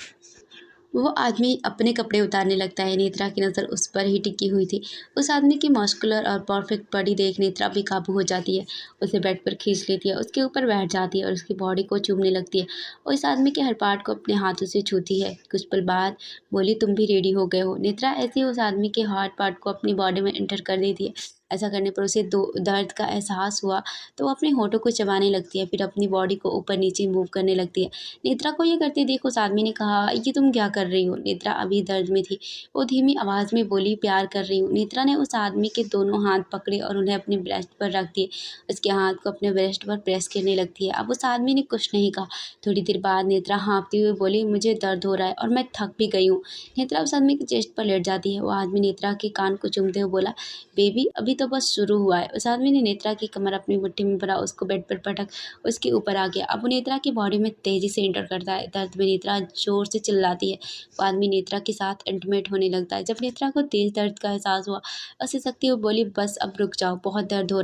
वो आदमी अपने कपड़े उतारने लगता है। नेत्रा की नज़र उस पर ही टिकी हुई थी। उस आदमी की मस्कुलर और परफेक्ट बॉडी देख नेत्रा बेकाबू हो जाती है। उसे बेड पर खींच लेती है, उसके ऊपर बैठ जाती है और उसकी बॉडी को चूमने लगती है और इस आदमी के हर पार्ट को अपने हाथों से छूती है। कुछ पल बाद बोली, तुम भी रेडी हो गए हो। नेत्रा ऐसे ही उस आदमी के हर पार्ट को अपनी बॉडी में एंटर कर देती है। ऐसा करने पर उसे दर्द का एहसास हुआ तो वो अपने होठों को चबाने लगती है, फिर अपनी बॉडी को ऊपर नीचे मूव करने लगती है। नेत्रा को ये करते देख उस आदमी ने कहा, ये तुम क्या कर रही हो? नेत्रा अभी दर्द में थी। वो धीमी आवाज़ में बोली, प्यार कर रही हूँ। नेत्रा ने उस आदमी के दोनों हाथ पकड़े और उन्हें अपने ब्रेस्ट पर रख दिए। उसके हाथ को अपने ब्रेस्ट पर प्रेस करने लगती है। अब उस आदमी ने कुछ नहीं कहा। थोड़ी देर बाद नेत्रा हाँफती हुई बोली, मुझे दर्द हो रहा है और मैं थक भी गई हूँ। नेत्रा उस आदमी के चेस्ट पर लेट जाती है। वो आदमी नेत्रा के कान को चूमते हुए बोला, बेबी अभी तो बस शुरू हुआ है। उस आदमी ने नेत्रा की कमर अपनी मुट्ठी में भरा, उसको बेड पर पटक उसके ऊपर आ गया। अब वो नेत्रा की बॉडी में तेजी से एंटर करता है। दर्द में नेत्रा जोर से चिल्लाती है। वो आदमी नेत्रा के साथ इंटीमेट होने लगता है। जब नेत्रा को तेज दर्द का एहसास हुआ, उसे सकती हुई बोली, बस अब रुक जाओ, बहुत दर्द हो।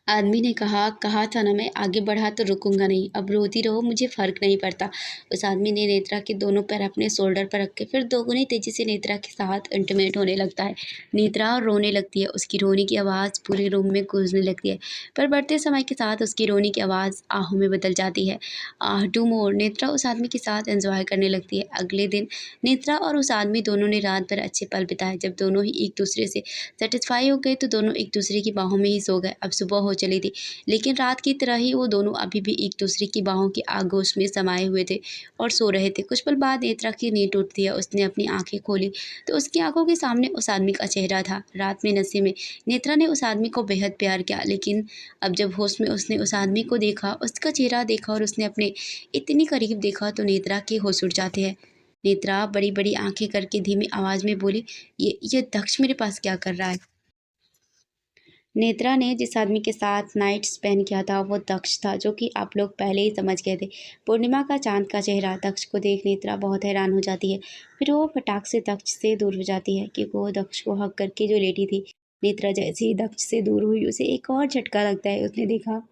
आदमी ने कहा था ना, मैं आगे बढ़ा तो रुकूंगा नहीं, अब रोती रहो, मुझे फ़र्क नहीं पड़ता। उस आदमी ने नेत्रा के दोनों पैर अपने शोल्डर पर रख के फिर दोगुनी तेज़ी से नेत्रा के साथ इंटीमेट होने लगता है। नेत्रा रोने लगती है। उसकी रोने की आवाज़ पूरे रूम में गूंजने लगती है, पर बढ़ते समय के साथ उसकी रोने की आवाज़ आहों में बदल जाती है। आह डू मोर। नेत्रा उस आदमी के साथ एंजॉय करने लगती है। अगले दिन नेत्रा और उस आदमी दोनों ने रात भर अच्छे पल बिताए। जब दोनों ही एक दूसरे से सेटिस्फाई हो गए तो दोनों एक दूसरे की बाहों में ही सो गए। अब सुबह हो चली थी, लेकिन रात की तरह ही वो दोनों अभी भी एक दूसरे की बाहों की आगोश में समाये हुए थे और सो रहे थे। कुछ पल बाद नेत्रा की नींद टूटती है। उसने अपनी आंखें खोली तो उसकी आंखों के सामने उस आदमी का चेहरा था। रात में नशे में नेत्रा ने उस आदमी को बेहद प्यार किया, लेकिन अब जब होश में उसने उस आदमी को देखा, उसका चेहरा देखा और उसने अपने इतनी करीब देखा तो नेत्रा के होश उड़ जाते हैं। नेत्रा बड़ी बड़ी आंखें करके धीमी आवाज में बोली, ये दक्ष मेरे पास क्या कर रहा है? नेत्रा ने जिस आदमी के साथ नाइट स्पेंड किया था वो दक्ष था, जो कि आप लोग पहले ही समझ गए थे। पूर्णिमा का चांद का चेहरा दक्ष को देख नेत्रा बहुत हैरान हो जाती है। फिर वो फटाक से दक्ष से दूर हो जाती है, क्योंकि वो दक्ष को हक करके जो लेटी थी। नेत्रा जैसे ही दक्ष से दूर हुई उसे एक और झटका लगता है। उसने देखा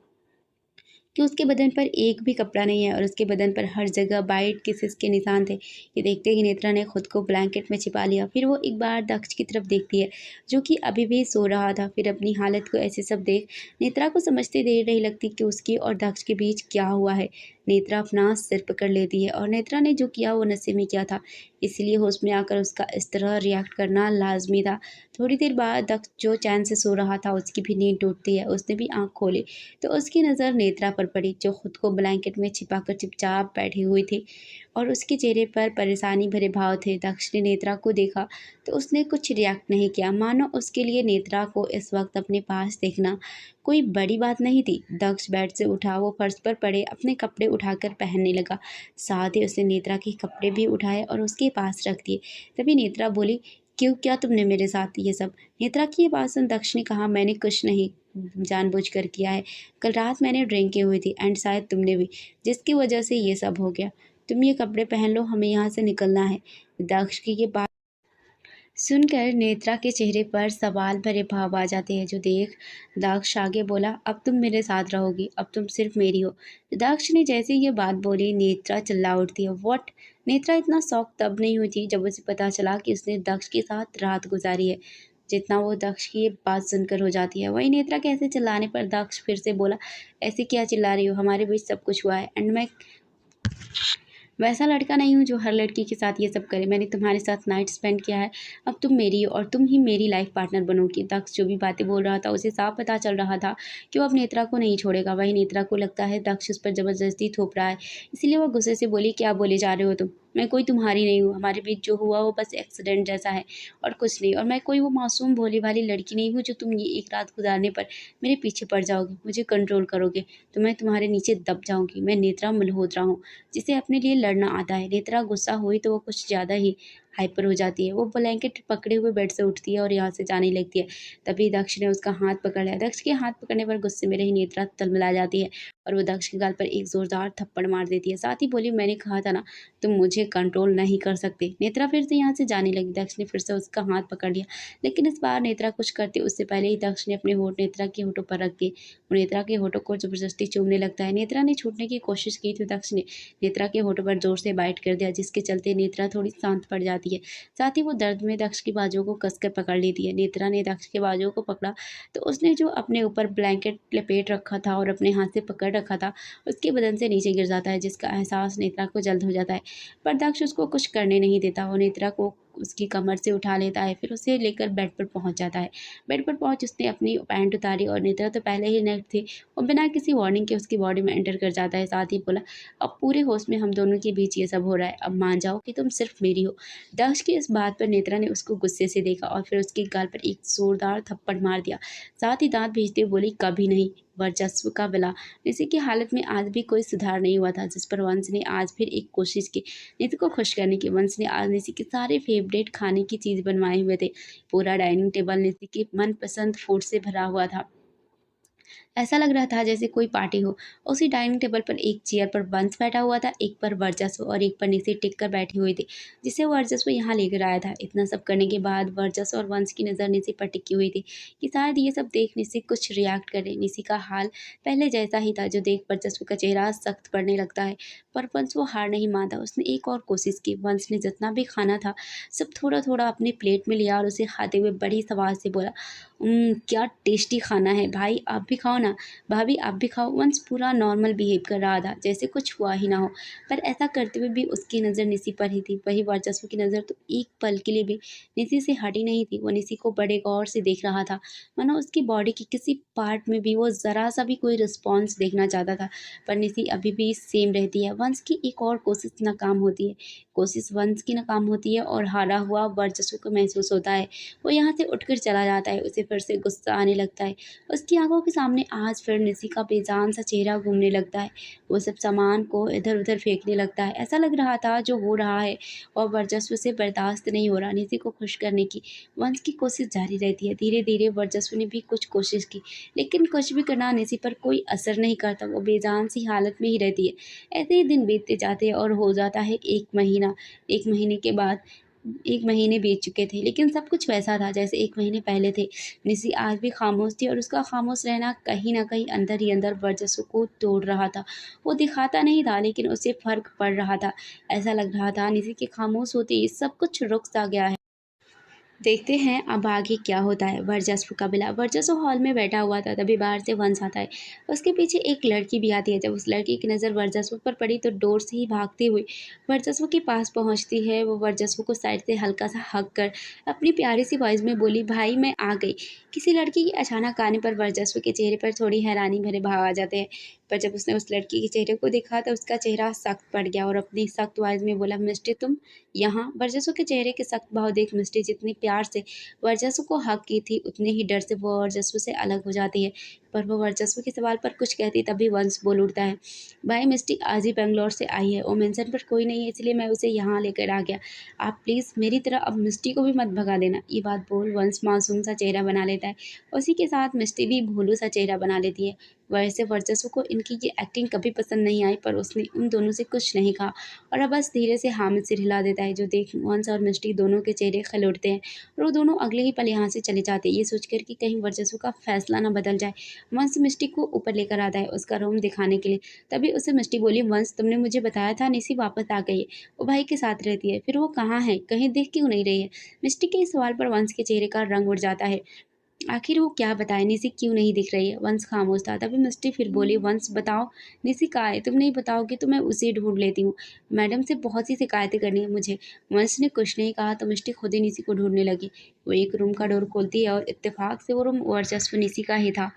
कि उसके बदन पर एक भी कपड़ा नहीं है और उसके बदन पर हर जगह बाइट किसेस के निशान थे। ये देखते ही नेत्रा ने खुद को ब्लैंकेट में छिपा लिया। फिर वो एक बार दक्ष की तरफ देखती है, जो कि अभी भी सो रहा था। फिर अपनी हालत को ऐसे सब देख नेत्रा को समझते देर नहीं लगती कि उसकी और दक्ष के बीच क्या हुआ है। नेत्रा अपना सिर पकड़ लेती है और नेत्रा ने जो किया वो नशे में किया था, इसलिए होश में आकर उसका इस तरह रिएक्ट करना लाजमी था। थोड़ी देर बाद दक्ष जो चैन से सो रहा था उसकी भी नींद टूटती है। उसने भी आंख खोली तो उसकी नज़र नेत्रा पर पड़ी, जो खुद को ब्लैंकेट में छिपाकर चुपचाप बैठी हुई थी और उसके चेहरे पर परेशानी भरे भाव थे। दक्ष ने नेत्रा को देखा तो उसने कुछ रिएक्ट नहीं किया, मानो उसके लिए नेत्रा को इस वक्त अपने पास देखना कोई बड़ी बात नहीं थी। दक्ष बेड से उठा, वो फर्श पर पड़े अपने कपड़े उठाकर पहनने लगा। साथ ही उसने नेत्रा के कपड़े भी उठाए और उसके पास रख दिए। तभी नेत्रा बोली, क्यों, क्या तुमने मेरे साथ ये सब? नेत्रा की ये बात सुन दक्ष ने कहा, मैंने कुछ नहीं जानबूझकर किया है। कल रात मैंने ड्रिंक की हुई थी एंड शायद तुमने भी, जिसकी वजह से ये सब हो गया। तुम ये कपड़े पहन लो, हमें यहाँ से निकलना है। दक्ष की ये बात सुनकर नेत्रा के चेहरे पर सवाल भरे भाव आ जाते हैं, जो देख दक्ष आगे बोला, अब तुम मेरे साथ रहोगी, अब तुम सिर्फ मेरी हो। दक्ष ने जैसे ये बात बोली नेत्रा चिल्ला उठती है, व्हाट? नेत्रा इतना शौक तब नहीं हुई थी जब उसे पता चला कि उसने दक्ष के साथ रात गुजारी है, जितना वो दक्ष की ये बात सुनकर हो जाती है। वही नेत्रा के ऐसे चिल्लाने पर दक्ष फिर से बोला, ऐसे क्या चिल्ला रही हो, हमारे बीच सब कुछ हुआ है एंड मैं वैसा लड़का नहीं हूँ जो हर लड़की के साथ ये सब करे। मैंने तुम्हारे साथ नाइट स्पेंड किया है, अब तुम मेरी हो और तुम ही मेरी लाइफ पार्टनर बनोगी। दक्ष जो भी बातें बोल रहा था उसे साफ पता चल रहा था कि वो अब नेत्रा को नहीं छोड़ेगा। वही नेत्रा को लगता है दक्ष उस पर ज़बरदस्ती थोप रहा है, इसलिए वो गुस्से से बोली, क्या बोले जा रहे हो तुम? मैं कोई तुम्हारी नहीं हूँ, हमारे बीच जो हुआ वो बस एक्सीडेंट जैसा है और कुछ नहीं। और मैं कोई वो मासूम भोली भाली लड़की नहीं हूँ जो तुम ये एक रात गुजारने पर मेरे पीछे पड़ जाओगे, मुझे कंट्रोल करोगे तो मैं तुम्हारे नीचे दब जाऊंगी। मैं नेत्रा मल्होत्रा हूँ, जिसे अपने लिए लड़ना आता है। नेत्रा गुस्सा हुई तो वो कुछ ज़्यादा ही हाइपर हो जाती है। वो ब्लैंकेट पकड़े हुए बेड से उठती है और यहाँ से जाने लगती है। तभी दक्ष ने उसका हाथ पकड़ लिया। दक्ष के हाथ पकड़ने पर गुस्से में रही नेत्रा तलमला जाती है और वो दक्ष के गाल पर एक जोरदार थप्पड़ मार देती है। साथ ही बोली, मैंने कहा था ना, तुम मुझे कंट्रोल नहीं कर सकते। नेत्रा फिर से यहाँ से जाने लगी। दक्ष ने फिर से उसका हाथ पकड़ लिया, लेकिन इस बार नेत्रा कुछ करते उससे पहले ही दक्ष ने अपने होंठ नेत्रा के होठों पर रख दिए। वो नेत्रा के होठों को जबरदस्ती चूमने लगता है। नेत्रा ने छूटने की कोशिश की तो दक्ष ने नेत्रा के होठों पर जोर से बाइट कर दिया, जिसके चलते नेत्रा थोड़ी शांत पड़ जाती है। साथ ही वो दर्द में दक्ष की बाजुओं को कसकर पकड़ लेती है। नेत्रा ने दक्ष के बाजुओं को पकड़ा तो उसने जो अपने ऊपर ब्लैंकेट लपेट रखा था और अपने हाथ से पकड़ रखा था, उसके बदन से नीचे गिर जाता है, जिसका एहसास नेत्रा को जल्द हो जाता है। पर दक्ष उसको कुछ करने नहीं देता। वो नेत्रा को उसकी कमर से उठा लेता है, फिर उसे लेकर बेड पर पहुंच जाता है। बेड पर पहुंच उसने अपनी पैंट उतारी और नेत्रा तो पहले ही नेक्ट थी। वो बिना किसी वार्निंग के उसकी बॉडी में एंटर कर जाता है। साथ ही बोला, अब पूरे होश में हम दोनों के बीच ये सब हो रहा है, अब मान जाओ कि तुम सिर्फ मेरी हो। दक्ष की इस बात पर नेत्रा ने उसको गुस्से से देखा और फिर उसके गाल पर एक जोरदार थप्पड़ मार दिया। साथ ही दांत भींचते हुए बोली, कभी नहीं, वर्चस्व का विला। निशि की हालत में आज भी कोई सुधार नहीं हुआ था, जिस पर वंश ने आज फिर एक कोशिश की निशि को खुश करने की। वंश ने आज निशि के सारे फेवरेट खाने की चीज़ बनवाए हुए थे। पूरा डाइनिंग टेबल निशि के मनपसंद फूड से भरा हुआ था। ऐसा लग रहा था जैसे कोई पार्टी हो। उसी डाइनिंग टेबल पर एक चेयर पर वंश बैठा हुआ था, एक पर वर्चस्व और एक पर निशि टिक कर बैठी हुई थी, जिसे वर्चस्व यहाँ लेकर आया था। इतना सब करने के बाद वर्चस्व और वंश की नज़र निशि पर टिकी हुई थी कि शायद ये सब देख निशि कुछ रिएक्ट करे। निशि का हाल पहले जैसा ही था, जो देख वर्चस्व का चेहरा सख्त पड़ने लगता है। पर वंश वो हार नहीं मानता। उसने एक और कोशिश की। वंश ने जितना भी खाना था सब थोड़ा थोड़ा अपने प्लेट में लिया और उसे खाते हुए बड़ी आवाज़ से बोला, क्या टेस्टी खाना है भाई, आप भी खाओ ना, भाभी आप भी खाओ। वंश पूरा नॉर्मल बिहेव कर रहा था, जैसे कुछ हुआ ही ना हो, पर ऐसा करते हुए भी उसकी नज़र निसी पर ही थी। वही वर्चस्व की नज़र तो एक पल के लिए भी निसी से हटी नहीं थी। वो निसी को बड़े गौर से देख रहा था, मानो उसकी बॉडी के किसी पार्ट में भी वो ज़रा सा भी कोई रिस्पॉन्स देखना चाहता था। पर निसी अभी भी सेम रहती है। वंश की एक और कोशिश नाकाम होती है, कोशिश वंश की नाकाम होती है और हारा हुआ वर्चस्व को महसूस होता है। वो यहाँ से उठकर चला जाता है। उसे फिर से गुस्सा आने लगता है। उसकी आंखों के सामने आज फिर निसी का बेजान सा चेहरा घूमने लगता है। वो सब सामान को इधर उधर फेंकने लगता है। ऐसा लग रहा था जो हो रहा है और वर्चस्व से बर्दाश्त नहीं हो रहा। निसी को खुश करने की वंश की कोशिश जारी रहती है। धीरे धीरे वर्चस्व ने भी कुछ कोशिश की, लेकिन कुछ भी करना निसी पर कोई असर नहीं करता। वो बेजान सी हालत में ही रहती है। ऐसे ही दिन बीतते जाते हैं और हो जाता है 1 महीना। 1 महीने के बाद 1 महीने बीत चुके थे, लेकिन सब कुछ वैसा था जैसे 1 महीने पहले थे। निसी आज भी खामोश थी और उसका खामोश रहना कहीं न कहीं अंदर ही अंदर वर्चस्व को तोड़ रहा था। वो दिखाता नहीं था, लेकिन उसे फ़र्क पड़ रहा था। ऐसा लग रहा था निसी के खामोश होते ही सब कुछ रुक सा गया है। देखते हैं अब आगे क्या होता है। वर्चस्व का बिला वर्चस्व हॉल में बैठा हुआ था, तभी बाहर से वंश आता है। उसके पीछे एक लड़की भी आती है। जब उस लड़की की नज़र वर्चस्व पर पड़ी तो डोर से ही भागती हुई वर्चस्व के पास पहुंचती है। वो वर्चस्व को साइड से हल्का सा हक कर अपनी प्यारी सी वॉइस में बोली, भाई मैं आ गई। किसी लड़की के अचानक आने पर वर्चस्व के चेहरे पर थोड़ी हैरानी भरे भाव आ जाते हैं, पर जब उसने उस लड़की के चेहरे को देखा तो उसका चेहरा सख्त पड़ गया और अपनी सख्त वॉइस में बोला, मिस्टी तुम यहाँ। वर्चस्व के चेहरे के सख्त भाव देख मिस्टी जितनी प्यार से वर्चस्व को हक की थी, उतने ही डर से वो वर्चस्व से अलग हो जाती है। पर वो वर्चस्व के सवाल पर कुछ कहती तभी वंश बोल उठता है, भाई मिस्टी आज ही बेंगलोर से आई है और मेंशन पर कोई नहीं है, इसलिए मैं उसे यहाँ लेकर आ गया। आप प्लीज़ मेरी तरह अब मिस्टी को भी मत भगा देना। ये बात बोल वंश मासूम सा चेहरा बना लेता है। उसी के साथ मिस्टी भी भोलू सा चेहरा बना लेती है। वैसे वर्चस्व को इनकी ये एक्टिंग कभी पसंद नहीं आई, पर उसने उन दोनों से कुछ नहीं कहा और अब बस धीरे से हामिद सिर हिला देता है, जो देख वंश और मिस्टी दोनों के चेहरे खिल उठते हैं और वो दोनों अगले ही पल यहाँ से चले जाते हैं, ये सोचकर कि कहीं वर्चस्व का फैसला ना बदल जाए। वंश मिस्टी को ऊपर लेकर आता है उसका रूम दिखाने के लिए। तभी उसे मिस्टी बोली, वंश तुमने मुझे बताया था निसी वापस आ गई है, वो भाई के साथ रहती है, फिर वो कहाँ है, कहीं दिख क्यों नहीं रही है। मिस्टी के इस सवाल पर वंश के चेहरे का रंग उड़ जाता है। आखिर वो क्या बताए, निसी क्यों नहीं दिख रही है। वंश खामोश था। तभी मिस्टी फिर बोली, वंश बताओ निसी कहाँ है, तुम नहीं बताओगे तो मैं उसे ढूंढ लेती हूँ। मैडम से बहुत सी शिकायतें करनी है मुझे। वंश ने कुछ नहीं कहा तो मिस्टी खुद ही निसी को ढूंढने लगी। वो एक रूम का डोर खोलती है और इत्तेफाक से वो रूम वर्चस्व निसी का ही था,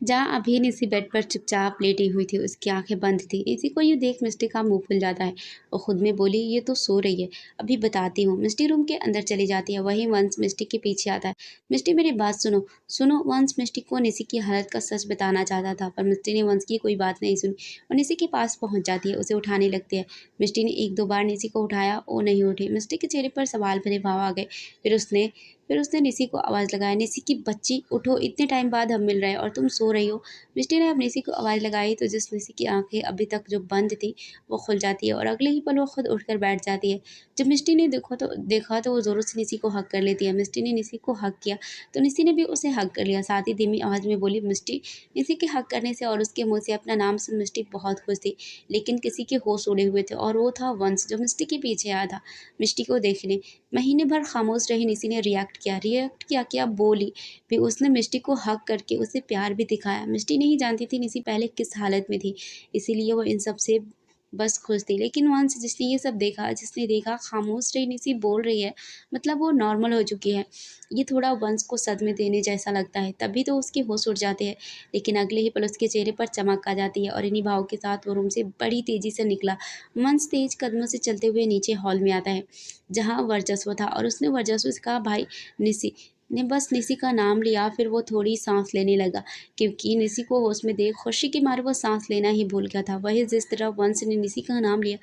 जहाँ अभी निसी बेड पर चुपचाप लेटी हुई थी। उसकी आंखें बंद थी। इसी को ये देख मिस्टी का मुंह फुल जाता है। वो खुद में बोली, ये तो सो रही है, अभी बताती हूँ। मिस्टी रूम के अंदर चली जाती है। वहीं वंश मिस्टी के पीछे आता है। मिस्टी मेरी बात सुनो सुनो। वंश मिस्टी को निसी की हालत का सच बताना चाहता था, पर मिस्टी ने वंश की कोई बात नहीं सुनी और निसी के पास पहुंच जाती है, उसे उठाने लगती है। मिस्टी ने 1-2 बार निसी को उठाया, वो नहीं उठी। मिस्टी के चेहरे पर सवाल भरे भाव आ गए। फिर उसने निसी को आवाज़ लगाया, निसी की बच्ची उठो, इतने टाइम बाद हम मिल रहे हैं और तुम सो रही हो। मिस्टी ने अब निसी को आवाज़ लगाई तो जिस निसी की आंखें अभी तक जो बंद थी वो खुल जाती है और अगले ही पल वो खुद उठकर बैठ जाती है। जब मिस्टी ने देखा तो वो ज़ोरों से निसी को हक कर लेती है। मिस्टी ने निसी को हक किया तो निसी ने भी उसे हक कर लिया। साथ ही धीमी आवाज़ में बोली, मिस्टी। निसी के हक करने से और उसके मुँह से अपना नाम सुन मिस्टी बहुत खुश थी, लेकिन किसी के होश उड़े हुए थे और वो था वंश, जो मिस्टी के पीछे आया था मिस्टी को देखने। महीने भर खामोश रही निसी ने रिएक्ट किया क्या बोली भी। उसने मिस्टी को हक करके उसे प्यार भी दिखाया। मिस्टी नहीं जानती थी निसी पहले किस हालत में थी, इसीलिए वो इन सब से बस खुश थी। लेकिन वंश जिसने ये सब देखा, जिसने देखा खामोश रही निसी बोल रही है, मतलब वो नॉर्मल हो चुकी है, ये थोड़ा वंश को सदमे देने जैसा लगता है। तभी तो उसके होश उड़ जाते हैं, लेकिन अगले ही पल उसके चेहरे पर चमक आ जाती है और इन्हीं भाव के साथ वो रूम से बड़ी तेजी से निकला। वंश तेज कदमों से चलते हुए नीचे हॉल में आता है, जहाँ वर्चस्व था, और उसने वर्चस्व से कहा, भाई निसी ने बस निसी का नाम लिया। फिर वो थोड़ी सांस लेने लगा, क्योंकि निसी को होश में देख खुशी के मारे वो सांस लेना ही भूल गया था। वही जिस तरह वंश ने निसी का नाम लिया,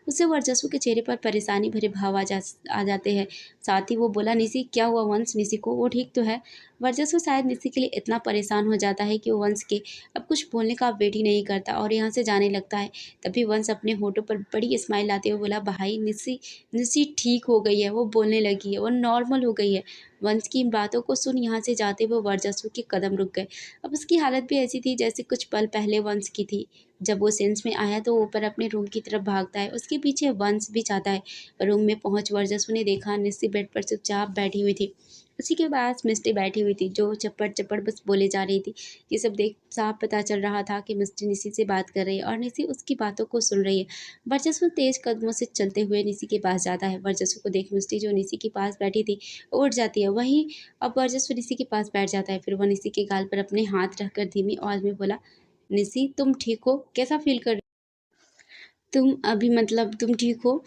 उससे वर्चस्व के चेहरे पर परेशानी भरे भाव आ जाते हैं। साथ ही वो बोला, निसी क्या हुआ वंश, निसी को वो ठीक तो है। वर्चस्व शायद निसी के लिए इतना परेशान हो जाता है कि वो वंश के अब कुछ बोलने का वेट ही नहीं करता और यहाँ से जाने लगता है। तभी वंश अपने होठों पर बड़ी स्माइल लाते हुए बोला, भाई निसी निसी ठीक हो गई है, वो बोलने लगी है, वो नॉर्मल हो गई है। वंश की इन बातों को सुन यहाँ से जाते हुए वर्चस्व के कदम रुक गए। अब उसकी हालत भी ऐसी थी जैसे कुछ पल पहले वंश की थी। जब वो सेंस में आया तो वो ऊपर अपने रूम की तरफ भागता है। उसके पीछे वंश भी जाता है। रूम में पहुंच वर्चस्व ने देखा निस्सी बेड पर चुपचाप बैठी हुई थी। उसी के पास मिस्टी बैठी हुई थी जो चप्पड़ चप्पड़ बस बोले जा रही थी। ये सब देख साफ पता चल रहा था कि मिस्टी निसी से बात कर रही है और निसी उसकी बातों को सुन रही है। वर्चस्व तेज कदमों से चलते हुए निसी के पास जाता है। वर्चस्व को देख मिस्टी जो निसी के पास बैठी थी उठ जाती है। वहीं अब वर्चस्व निसी के पास बैठ जाता है। फिर वह निसी के गाल पर अपने हाथ रखकर धीमी आवाज में बोला, निसी तुम ठीक हो? कैसा फील कर तुम अभी मतलब तुम ठीक हो?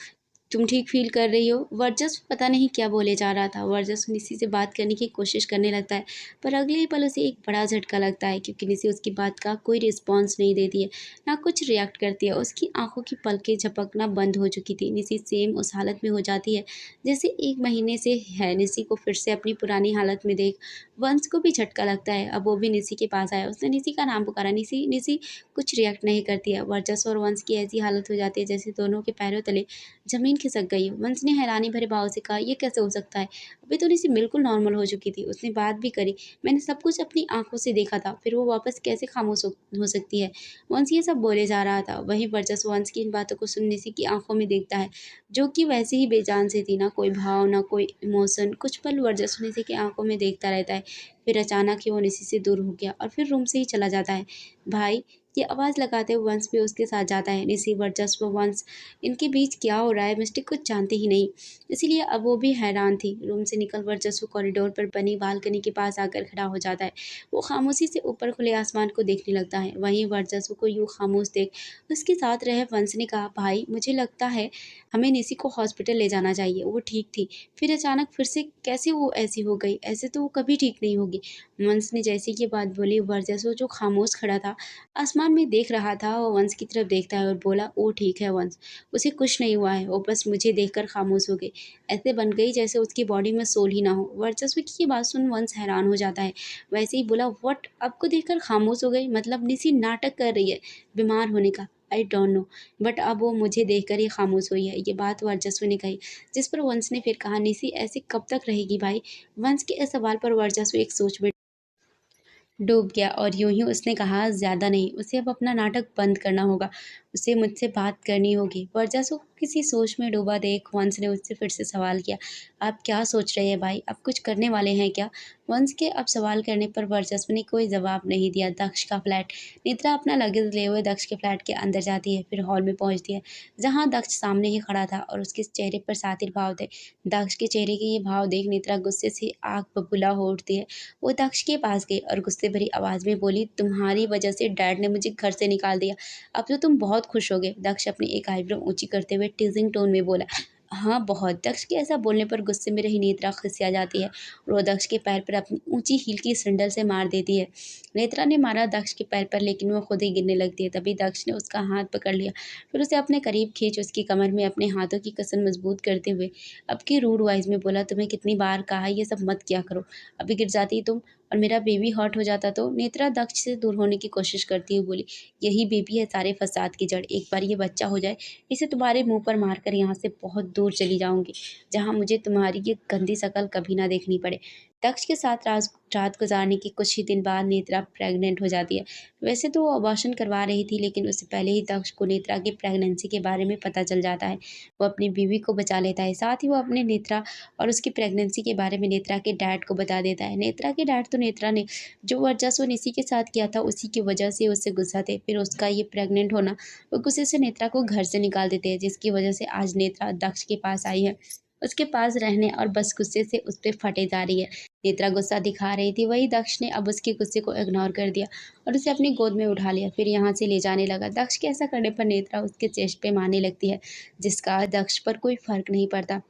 तुम ठीक फ़ील कर रही हो? वर्चस्व पता नहीं क्या बोले जा रहा था। वर्चस्व निसी से बात करने की कोशिश करने लगता है, पर अगले ही पल उसे एक बड़ा झटका लगता है क्योंकि निसी उसकी बात का कोई रिस्पॉन्स नहीं देती है, ना कुछ रिएक्ट करती है। उसकी आँखों की पलकें झपकना बंद हो चुकी थी। निसी सेम उस हालत में हो जाती है, जैसे 1 महीने से है। निसी को फिर से अपनी पुरानी हालत में देख वंश को भी झटका लगता है। अब वो भी निसी के पास आया। उसने निसी का नाम पुकारा, निसी, निसी कुछ रिएक्ट नहीं करती है। वर्चस्व और वंश की ऐसी हालत हो जाती है जैसे दोनों के पैरों तले ज़मीन खिसक गई। वंश ने हैरानी भरे भाव से कहा, ये कैसे हो सकता है? अभी तो निसी बिल्कुल नॉर्मल हो चुकी थी। उसने बात भी करी। मैंने सब कुछ अपनी आँखों से देखा था। फिर वो वापस कैसे खामोश हो सकती है? वंश ये सब बोले जा रहा था। वहीं वर्चस्व वंश की इन बातों को सुन निसी की आँखों में देखता है, जो कि वैसे ही बेजान सी थी। ना कोई भाव, ना कोई इमोशन। कुछ पल वर्चस्व निसी की आँखों में देखता रहता है। फिर अचानक ही वो निसी से दूर हो गया और फिर रूम से ही चला जाता है। भाई, ये आवाज़ लगाते हुए वंश भी उसके साथ जाता है। निसी, वर्चस्व, वंश, इनके बीच क्या हो रहा है? मिस्टी कुछ जानती ही नहीं, इसीलिए अब वो भी हैरान थी। रूम से निकल वर्चस्व कॉरिडोर पर बनी बालकनी के पास आकर खड़ा हो जाता है। वो खामोशी से ऊपर खुले आसमान को देखने लगता है। वहीं वर्चस्व को यूँ खामोश देख उसके साथ रहे वंश ने कहा, भाई मुझे लगता है हमें निसी को हॉस्पिटल ले जाना चाहिए। वो ठीक थी, फिर अचानक फिर से कैसे वो ऐसी हो गई? ऐसे तो वो कभी ठीक नहीं होगी। वंश ने जैसे ये बात बोली, वर्चस्व जो खामोश खड़ा था आसमान में देख रहा था, वो वंश की तरफ देखता है और बोला, ओ ठीक है वंश, उसे कुछ नहीं हुआ है, वो बस मुझे देखकर खामोश हो गई। ऐसे बन गई जैसे उसकी बॉडी में सोल ही ना हो। वर्चस्व की ये बात सुन वंश हैरान हो जाता है। वैसे ही बोला, व्हाट, आपको देखकर खामोश हो गई? मतलब निसी नाटक कर रही है बीमार होने का? आई डोंट नो, बट अब वो मुझे देखकर ही खामोश हुई है। ये बात वर्चस्व ने कही, जिस पर वंश ने फिर कहा, निसी ऐसे कब तक रहेगी भाई? वंश के इस सवाल पर वर्चस्व एक सोच में डूब गया और यूं ही उसने कहा, ज़्यादा नहीं, उसे अब अपना नाटक बंद करना होगा, उसे मुझसे बात करनी होगी। वर्चस्व को किसी सोच में डूबा देख वंश ने उससे फिर से सवाल किया, आप क्या सोच रहे हैं भाई? आप कुछ करने वाले हैं क्या? वंश के अब सवाल करने पर वर्चस्व ने कोई जवाब नहीं दिया। दक्ष का फ्लैट। नेत्रा अपना लगेज लिए हुए दक्ष के फ्लैट के अंदर जाती है, फिर हॉल में पहुंचती है जहाँ दक्ष सामने ही खड़ा था और उसके चेहरे पर सातिर भाव थे। दक्ष के चेहरे के ये भाव देख नेत्रा गुस्से से आग बबूला हो उठती है। वो दक्ष के पास गई और गुस्से भरी आवाज़ में बोली, तुम्हारी वजह से डैड ने मुझे घर से निकाल दिया। अब तो तुम बहुत खुश होगे। दक्ष अपनी एक आईब्रो ऊंची करते हुए टीजिंग टोन में बोला, हाँ बहुत। दक्ष के ऐसा बोलने पर गुस्से में रही नेत्रा खिसिया जाती है और वो दक्ष के पैर पर अपनी ऊंची हील की सैंडल से मार देती है। नेत्रा ने मारा दक्ष के पैर पर, लेकिन वो खुद ही गिरने लगती है। तभी दक्ष ने उसका हाथ पकड़ लिया, फिर उसे अपने करीब खींच उसकी कमर में अपने हाथों की कसन मजबूत करते हुए अब की रूड वॉइस में बोला, तुम्हें कितनी बार कहा ये सब मत किया करो, अभी गिर जाती तुम और मेरा बेबी हर्ट हो जाता तो। नेत्रा दक्ष से दूर होने की कोशिश करती हुई बोली, यही बेबी है सारे फसाद की जड़। एक बार ये बच्चा हो जाए, इसे तुम्हारे मुंह पर मारकर यहाँ से बहुत दूर चली जाऊंगी, जहाँ मुझे तुम्हारी ये गंदी शक्ल कभी ना देखनी पड़े। दक्ष के साथ रात गुजारने के कुछ ही दिन बाद नेत्रा प्रेग्नेंट हो जाती है। वैसे तो वो अबॉर्शन करवा रही थी, लेकिन उससे पहले ही दक्ष को नेत्रा की प्रेगनेंसी के बारे में पता चल जाता है। वो अपनी बीवी को बचा लेता है, साथ ही वो अपने नेत्रा और उसकी प्रेगनेंसी के बारे में नेत्रा के डैड को बता देता है। नेत्रा के डैड तो नेत्रा ने जो वर्चस्व निसी के साथ किया था उसी की वजह से उससे गुस्सा थे। फिर उसका ये प्रेग्नेंट होना, वो गुस्से से नेत्रा को घर से निकाल देते हैं, जिसकी वजह से आज नेत्रा दक्ष के पास आई है, उसके पास रहने, और बस गुस्से से उस पर फटे जा रही है। नेत्रा गुस्सा दिखा रही थी, वही दक्ष ने अब उसके गुस्से को इग्नोर कर दिया और उसे अपनी गोद में उठा लिया, फिर यहाँ से ले जाने लगा। दक्ष के ऐसा करने पर नेत्रा उसके चेस्ट पे मारने लगती है, जिसका दक्ष पर कोई फर्क नहीं पड़ता।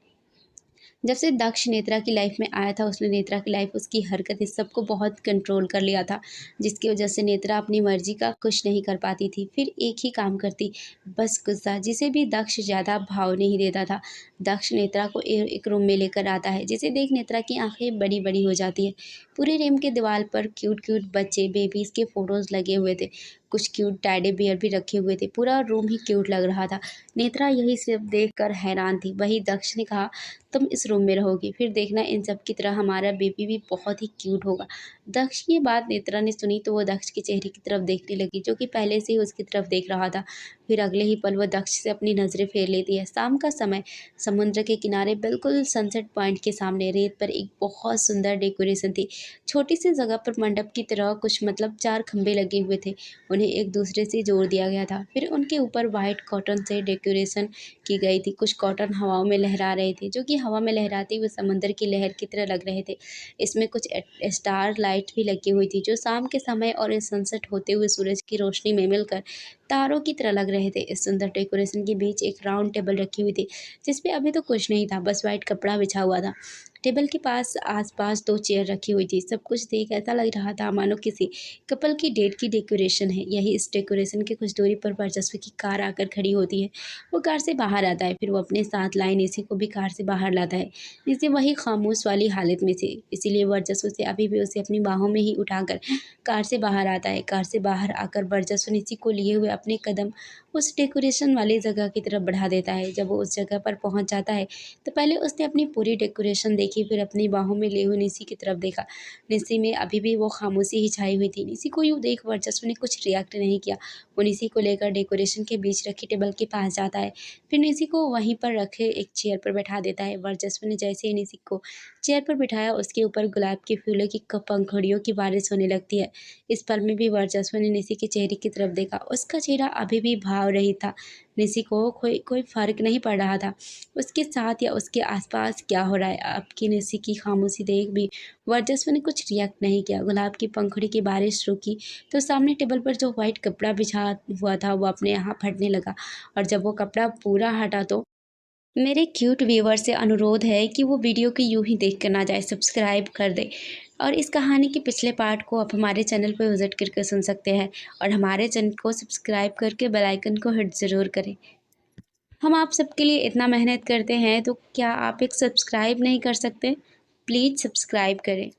जब से दक्ष नेत्रा की लाइफ में आया था, उसने नेत्रा की लाइफ, उसकी हरकत, इस सब को बहुत कंट्रोल कर लिया था, जिसकी वजह से नेत्रा अपनी मर्जी का कुछ नहीं कर पाती थी। फिर एक ही काम करती, बस गुस्सा, जिसे भी दक्ष ज़्यादा भाव नहीं देता था। दक्ष नेत्रा को एक रूम में लेकर आता है, जिसे देख नेत्रा की आंखें बड़ी बड़ी हो जाती है। पूरे रूम के दीवार पर क्यूट क्यूट बच्चे बेबीज़ के फ़ोटोज़ लगे हुए थे। कुछ क्यूट टेडी बियर भी रखे हुए थे। पूरा रूम ही क्यूट लग रहा था। नेत्रा यही सब देखकर हैरान थी। वहीं दक्ष ने कहा, तुम इस रूम में रहोगी, फिर देखना इन सब की तरह हमारा बेबी भी बहुत ही क्यूट होगा। दक्ष की बात नेत्रा ने सुनी तो वो दक्ष के चेहरे की तरफ देखने लगी, जो कि पहले से ही उसकी तरफ देख रहा था। फिर अगले ही पल वो दक्ष से अपनी नज़रें फेर लेती है। शाम का समय, समुद्र के किनारे बिल्कुल सनसेट पॉइंट के सामने रेत पर एक बहुत सुंदर डेकोरेशन थी। छोटी सी जगह पर मंडप की तरह कुछ मतलब 4 खंभे लगे हुए थे। उन्हें एक दूसरे से जोड़ दिया गया था। फिर उनके ऊपर वाइट कॉटन से डेकोरेशन की गई थी। कुछ कॉटन हवाओं में लहरा रहे थे, जो कि हवा में लहराते हुए समंदर की लहर की तरह लग रहे थे। इसमें कुछ स्टार लाइट भी लगी हुई थी, जो शाम के समय और इस सनसेट होते हुए सूरज की रोशनी में मिलकर तारों की तरह लग रहे थे। इस सुंदर डेकोरेशन के बीच एक राउंड टेबल रखी हुई थी, जिसपे अभी तो कुछ नहीं था, बस वाइट कपड़ा बिछा हुआ था। टेबल के पास आसपास 2 चेयर रखी हुई थी। सब कुछ देख ऐसा लग रहा था मानो किसी कपल की डेट की डेकोरेशन है। यही इस डेकोरेशन के कुछ दूरी पर वर्चस्व की कार आकर खड़ी होती है। वो कार से बाहर आता है, फिर वो अपने साथ लाए निसी को भी कार से बाहर लाता है। निसी वही खामोश वाली हालत में थी, इसीलिए वर्चस्व से अभी भी उसे अपनी बाहों में ही उठाकर कार से बाहर आता है। कार से बाहर आकर वर्चस्व निसी को लिए हुए अपने कदम उस डेकोरेशन वाली जगह की तरफ बढ़ा देता है। जब वो उस जगह पर पहुंच जाता है तो पहले उसने अपनी पूरी डेकोरेशन देखी, फिर अपनी बाहों में लिए हुए निसी की तरफ देखा। निसी में अभी भी वो खामोशी ही छाई हुई थी। निसी को यूँ देख वर्चस्व ने कुछ रिएक्ट नहीं किया। वो निसी को लेकर डेकोरेशन के बीच रखी टेबल के पास जाता है, फिर निसी को वहीं पर रखे एक चेयर पर बैठा देता है। वर्चस्व ने जैसे ही निसी को चेयर पर बिठाया, उसके ऊपर गुलाब के फूलों की पंखुड़ियों की बारिश होने लगती है। इस पल में भी वर्चस्व ने निसी के चेहरे की तरफ देखा। उसका चेहरा अभी भी भाव रही था। निसी को कोई कोई फर्क नहीं पड़ रहा था उसके साथ या उसके आसपास क्या हो रहा है। आपकी निसी की खामोशी देख भी वर्चस्व ने कुछ रिएक्ट नहीं किया। गुलाब की पंखुड़ी की बारिश रुकी तो सामने टेबल पर जो वाइट कपड़ा बिछा हुआ था वो अपने यहाँ फटने लगा, और जब वो कपड़ा पूरा हटा तो मेरे क्यूट व्यूवर से अनुरोध है कि वो वीडियो को यूं ही देख कर ना जाए, सब्सक्राइब कर दे। और इस कहानी के पिछले पार्ट को आप हमारे चैनल पर विजिट करके सुन सकते हैं, और हमारे चैनल को सब्सक्राइब करके बेल आइकन को हिट ज़रूर करें। हम आप सबके लिए इतना मेहनत करते हैं, तो क्या आप एक सब्सक्राइब नहीं कर सकते? प्लीज़ सब्सक्राइब करें।